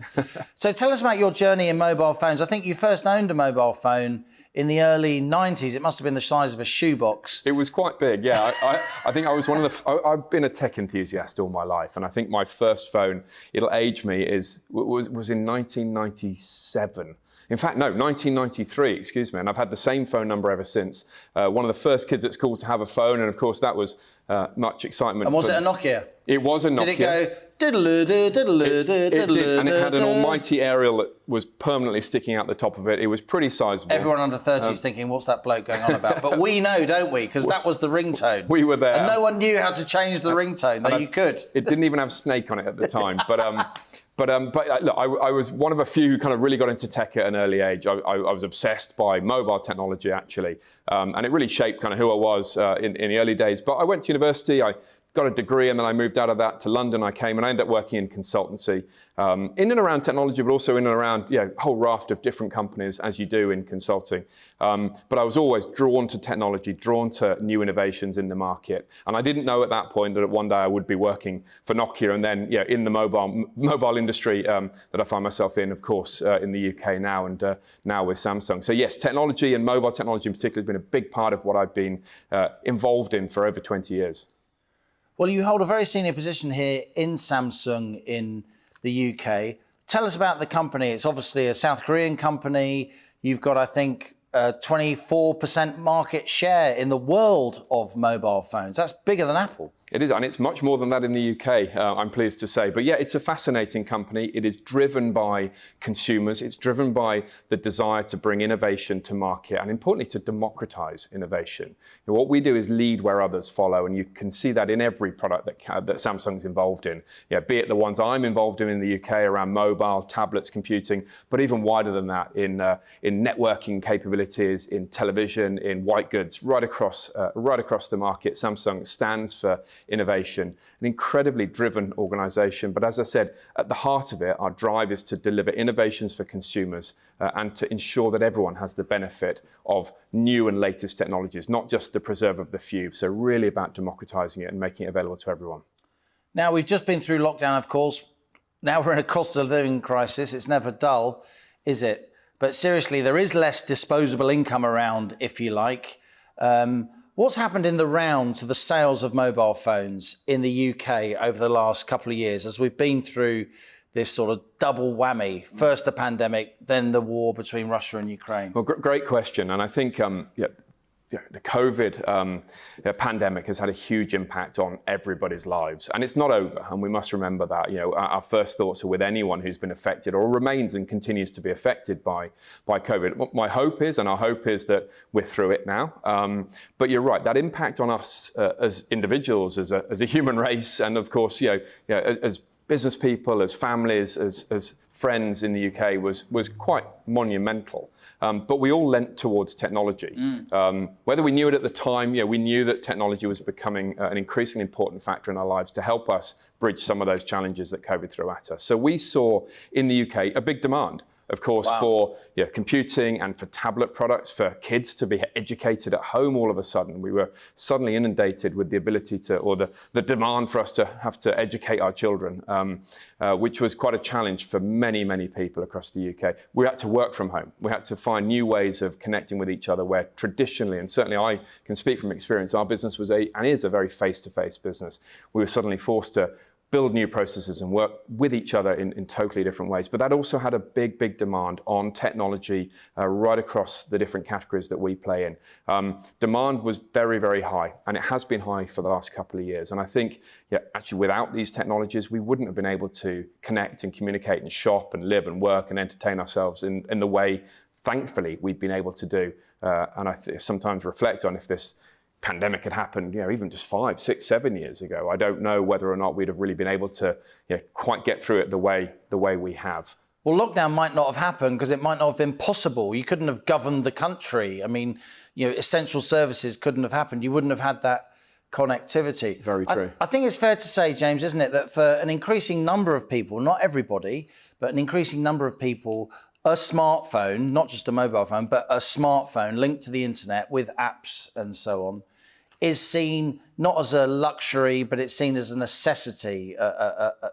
G: So tell us about your journey in mobile phones. I think you first owned a mobile phone in the early 90s. It must have been the size of a shoebox.
K: It was quite big, yeah. I think I was one of the... I've been a tech enthusiast all my life, and I think my first phone, it'll age me, was in 1997. In fact, no, 1993, excuse me, and I've had the same phone number ever since. One of the first kids at school to have a phone, and of course that was much excitement.
G: And was it a Nokia?
K: It was a Nokia.
G: Did it go diddle-oo, diddle-oo,
K: It did, and it had an almighty aerial that was permanently sticking out the top of it. It was pretty sizable.
G: Everyone under 30 is thinking, what's that bloke going on about? But we know, don't we? Because that was the ringtone.
K: We were there.
G: And no one knew how to change the ringtone, though you could.
K: It didn't even have Snake on it at the time. But look, I was one of a few who kind of really got into tech at an early age. I was obsessed by mobile technology, actually. And it really shaped kind of who I was in the early days. But I went to university. I got a degree, and then I moved out of that to London. I came and I ended up working in consultancy, in and around technology, but also in and around a whole raft of different companies, as you do in consulting. But I was always drawn to technology, drawn to new innovations in the market. And I didn't know at that point that one day I would be working for Nokia, and then in the mobile industry that I find myself in, of course, in the UK now, and now with Samsung. So yes, technology and mobile technology in particular has been a big part of what I've been involved in for over 20 years.
G: Well, you hold a very senior position here in Samsung in the UK. Tell us about the company. It's obviously a South Korean company. You've got, I think, 24% market share in the world of mobile phones. That's bigger than Apple.
K: It is, and it's much more than that in the UK, I'm pleased to say. But yeah, it's a fascinating company. It is driven by consumers. It's driven by the desire to bring innovation to market, and importantly, to democratize innovation. What we do is lead where others follow, and you can see that in every product that Samsung's involved in. Be it the ones I'm involved in the UK around mobile, tablets, computing, but even wider than that in networking capabilities capabilities in television, in white goods, right across the market. Samsung stands for innovation, an incredibly driven organisation. But as I said, at the heart of it, our drive is to deliver innovations for consumers and to ensure that everyone has the benefit of new and latest technologies, not just the preserve of the few. So really about democratising it and making it available to everyone.
G: Now, we've just been through lockdown, of course. Now we're in a cost of living crisis. It's never dull, is it? But seriously, there is less disposable income around, if you like. What's happened in the round to the sales of mobile phones in the UK over the last couple of years as we've been through this sort of double whammy? First the pandemic, then the war between Russia and Ukraine.
K: Well, great question. And I think the COVID pandemic has had a huge impact on everybody's lives, and it's not over. And we must remember that. Our first thoughts are with anyone who's been affected or remains and continues to be affected by COVID. My hope is, and our hope is, that we're through it now. But you're right, that impact on us as individuals, as a human race, and of course, as business people, as families, as friends in the UK was quite monumental. But we all leant towards technology. Whether we knew it at the time, we knew that technology was becoming an increasingly important factor in our lives to help us bridge some of those challenges that COVID threw at us. So we saw in the UK a big demand, of course, for computing and for tablet products, for kids to be educated at home all of a sudden. We were suddenly inundated with the ability to, or the demand for us to have to educate our children, which was quite a challenge for many, many people across the UK. We had to work from home. We had to find new ways of connecting with each other where traditionally, and certainly I can speak from experience, our business was and is a very face-to-face business. We were suddenly forced to build new processes and work with each other in totally different ways. But that also had a big, big demand on technology right across the different categories that we play in. Demand was very, very high, and it has been high for the last couple of years. And I think actually without these technologies, we wouldn't have been able to connect and communicate and shop and live and work and entertain ourselves in the way, thankfully, we've been able to do. And I sometimes reflect on if this pandemic had happened, even just 5, 6, 7 years ago, I don't know whether or not we'd have really been able to quite get through it the way we have.
G: Well, lockdown might not have happened because it might not have been possible. You couldn't have governed the country. I mean, essential services couldn't have happened. You wouldn't have had that connectivity.
K: Very true.
G: I think it's fair to say, James, isn't it, that for an increasing number of people, not everybody, but an increasing number of people, a smartphone, not just a mobile phone, but a smartphone linked to the internet with apps and so on, is seen not as a luxury, but it's seen as a necessity,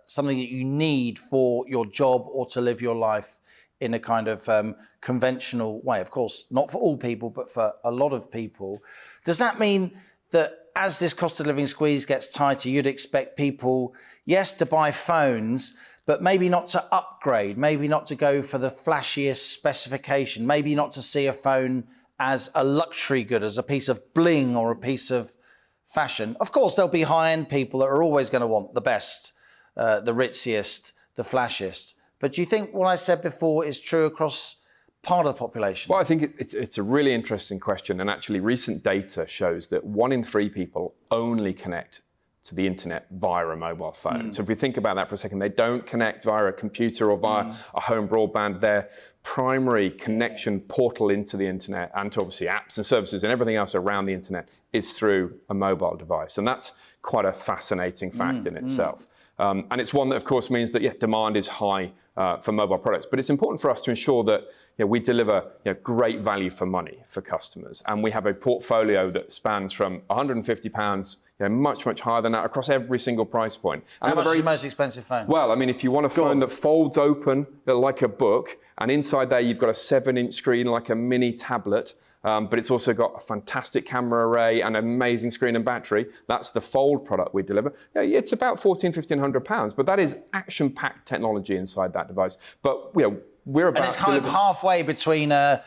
G: something that you need for your job or to live your life in a kind of conventional way. Of course, not for all people, but for a lot of people. Does that mean that as this cost of living squeeze gets tighter, you'd expect people, yes, to buy phones, but maybe not to upgrade, maybe not to go for the flashiest specification, maybe not to see a phone as a luxury good, as a piece of bling or a piece of fashion? Of course, there'll be high-end people that are always going to want the best, the ritziest, the flashiest. But do you think what I said before is true across part of the population?
K: Well, I think it's a really interesting question. And actually, recent data shows that 1 in 3 people only connect to the internet via a mobile phone. So if we think about that for a second, they don't connect via a computer or via a home broadband. Their primary connection portal into the internet and to obviously apps and services and everything else around the internet is through a mobile device. And that's quite a fascinating fact in itself. And it's one that, of course, means that demand is high for mobile products. But it's important for us to ensure that we deliver great value for money for customers. And we have a portfolio that spans from £150, much, much higher than that across every single price point.
G: And how much is your most expensive phone?
K: Well, I mean, if you want a phone that folds open like a book, and inside there you've got a 7-inch screen like a mini tablet, but it's also got a fantastic camera array and an amazing screen and battery. That's the Fold product we deliver. It's about £1,400-1,500, but that is action-packed technology inside that device. But we're about.
G: And it's kind of halfway between a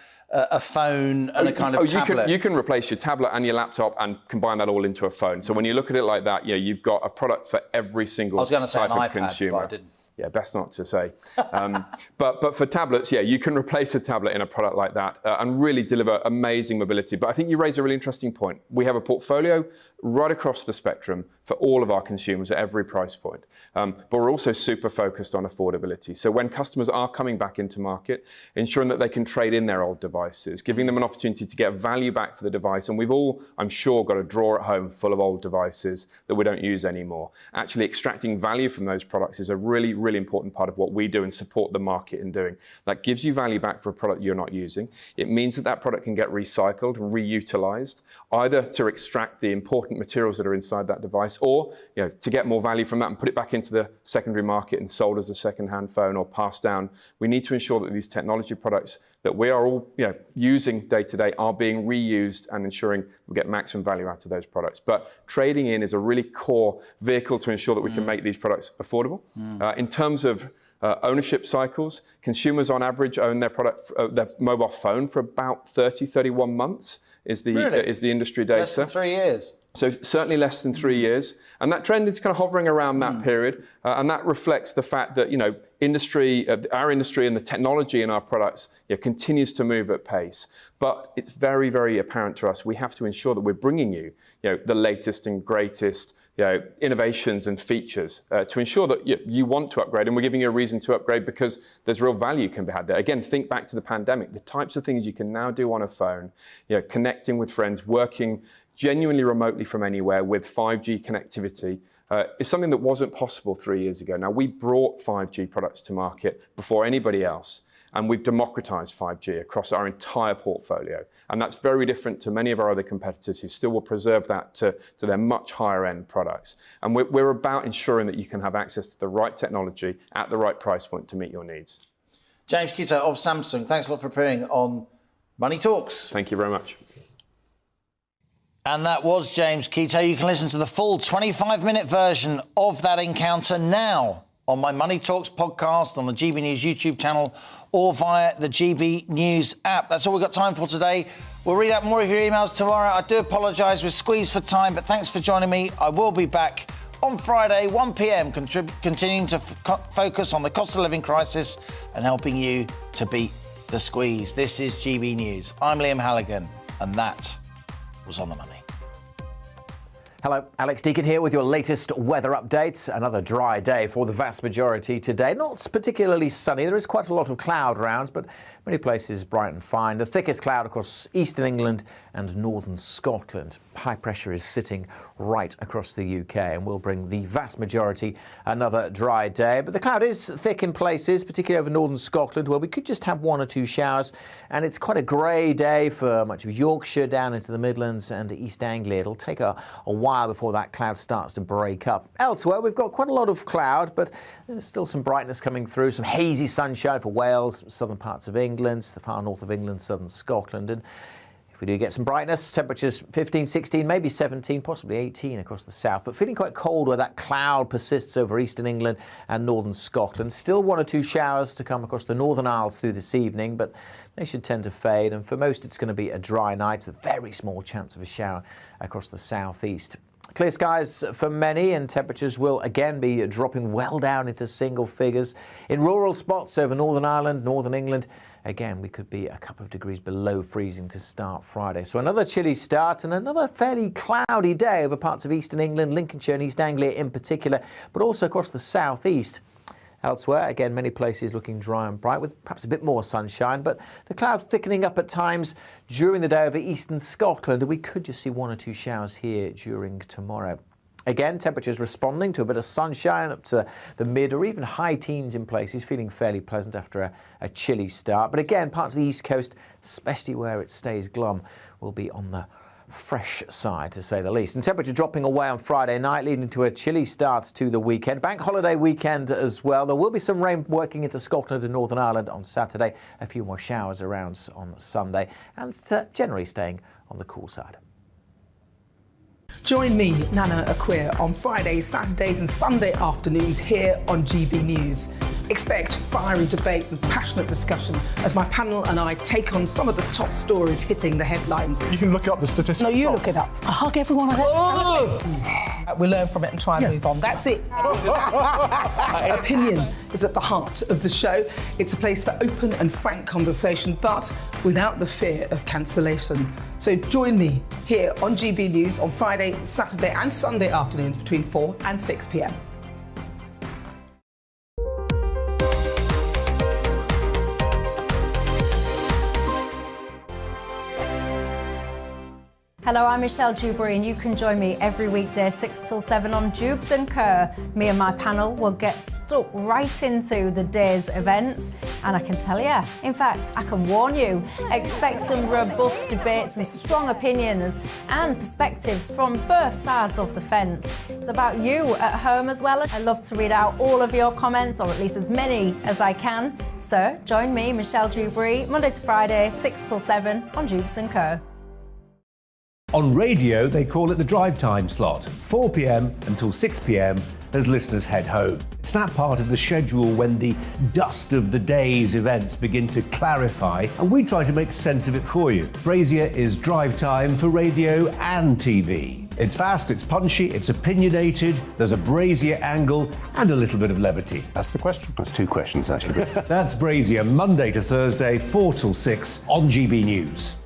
G: phone and a kind of tablet.
K: You can replace your tablet and your laptop and combine that all into a phone. So when you look at it like that, you've got a product for every single type of consumer.
G: But I didn't.
K: Yeah, best not to say. But for tablets, yeah, you can replace a tablet in a product like that and really deliver amazing mobility. But I think you raise a really interesting point. We have a portfolio right across the spectrum for all of our consumers at every price point. But we're also super focused on affordability. So when customers are coming back into market, ensuring that they can trade in their old devices, giving them an opportunity to get value back for the device. And we've all, I'm sure, got a drawer at home full of old devices that we don't use anymore. Actually extracting value from those products is a really, really important part of what we do and support the market in doing. That gives you value back for a product you're not using. It means that that product can get recycled and reutilized, either to extract the important materials that are inside that device or to get more value from that and put it back into the secondary market and sold as a second-hand phone or passed down. We need to ensure that these technology products that we are all using day to day are being reused and ensuring we get maximum value out of those products. But trading in is a really core vehicle to ensure that we can make these products affordable. In terms of ownership cycles, consumers on average own their their mobile phone for about 31 months is the industry data.
G: Less than 3 years.
K: So certainly less than 3 years. And that trend is kind of hovering around that period. And that reflects the fact that, our industry and the technology in our products continues to move at pace. But it's very, very apparent to us, we have to ensure that we're bringing you, the latest and greatest innovations and features to ensure that you want to upgrade, and we're giving you a reason to upgrade because there's real value can be had there. Again, think back to the pandemic, the types of things you can now do on a phone, connecting with friends, working genuinely remotely from anywhere with 5G connectivity is something that wasn't possible 3 years ago. Now, we brought 5G products to market before anybody else, and we've democratized 5G across our entire portfolio. And that's very different to many of our other competitors who still will preserve that to their much higher end products. And we're about ensuring that you can have access to the right technology at the right price point to meet your needs.
G: James Keeter of Samsung, thanks a lot for appearing on Money Talks.
K: Thank you very much.
G: And that was James Keeter. You can listen to the full 25-minute version of that encounter now on my Money Talks podcast, on the GB News YouTube channel, or via the GB News app. That's all we've got time for today. We'll read out more of your emails tomorrow. I do apologise, we're squeezed for time, but thanks for joining me. I will be back on Friday, 1 p.m, continuing to focus on the cost of living crisis and helping you to beat the squeeze. This is GB News. I'm Liam Halligan, and that was On the Money.
Q: Hello, Alex Deakin here with your latest weather update. Another dry day for the vast majority today. Not particularly sunny. There is quite a lot of cloud around, but many places bright and fine. The thickest cloud across eastern England and northern Scotland. High pressure is sitting right across the UK and will bring the vast majority another dry day. But the cloud is thick in places, particularly over northern Scotland, where we could just have 1 or 2 showers. And it's quite a grey day for much of Yorkshire, down into the Midlands and East Anglia. It'll take a while before that cloud starts to break up. Elsewhere, we've got quite a lot of cloud, but there's still some brightness coming through, some hazy sunshine for Wales, southern parts of England, the far north of England, southern Scotland. And if we do get some brightness, temperatures 15, 16, maybe 17, possibly 18 across the south, but feeling quite cold where that cloud persists over eastern England and northern Scotland. Still 1 or 2 showers to come across the Northern Isles through this evening, but they should tend to fade. And for most, it's going to be a dry night, a very small chance of a shower across the southeast. Clear skies for many, and temperatures will again be dropping well down into single figures. In rural spots over Northern Ireland, Northern England, again, we could be a couple of degrees below freezing to start Friday. So another chilly start and another fairly cloudy day over parts of eastern England, Lincolnshire and East Anglia in particular, but also across the southeast. Elsewhere, again, many places looking dry and bright with perhaps a bit more sunshine, but the cloud thickening up at times during the day over eastern Scotland, and we could just see 1 or 2 showers here during tomorrow. Again, temperatures responding to a bit of sunshine up to the mid or even high teens in places, feeling fairly pleasant after a chilly start. But again, parts of the east coast, especially where it stays glum, will be on the fresh side, to say the least. And temperature dropping away on Friday night, leading to a chilly start to the weekend. Bank holiday weekend as well. There will be some rain working into Scotland and Northern Ireland on Saturday. A few more showers around on Sunday, and generally staying on the cool side.
R: Join me, Nana Akweer, on Fridays, Saturdays and Sunday afternoons here on GB News. Expect fiery debate and passionate discussion as my panel and I take on some of the top stories hitting the headlines.
S: You can look up the statistics.
R: No, you look it up.
S: I hug everyone.
R: We learn from it and try and move on. That's it. Opinion is at the heart of the show. It's a place for open and frank conversation, but without the fear of cancellation. So join me here on GB News on Friday, Saturday and Sunday afternoons between 4 and 6 p.m.
A: Hello, I'm Michelle Dewberry, and you can join me every weekday 6 till 7 on Jubes and Kerr. Me and my panel will get stuck right into the day's events, and I can tell you, in fact, I can warn you, expect some robust debate, some strong opinions and perspectives from both sides of the fence. It's about you at home as well. I love to read out all of your comments, or at least as many as I can. So join me, Michelle Dewberry, Monday to Friday, 6 till 7 on Jubes and Kerr.
B: On radio, they call it the drive time slot, 4 p.m. until 6 p.m. as listeners head home. It's that part of the schedule when the dust of the day's events begin to clarify, and we try to make sense of it for you. Brazier is drive time for radio and TV. It's fast, it's punchy, it's opinionated, there's a Brazier angle and a little bit of levity.
C: That's the question. That's two questions, actually.
B: That's Brazier, Monday to Thursday, 4 till 6 on GB News.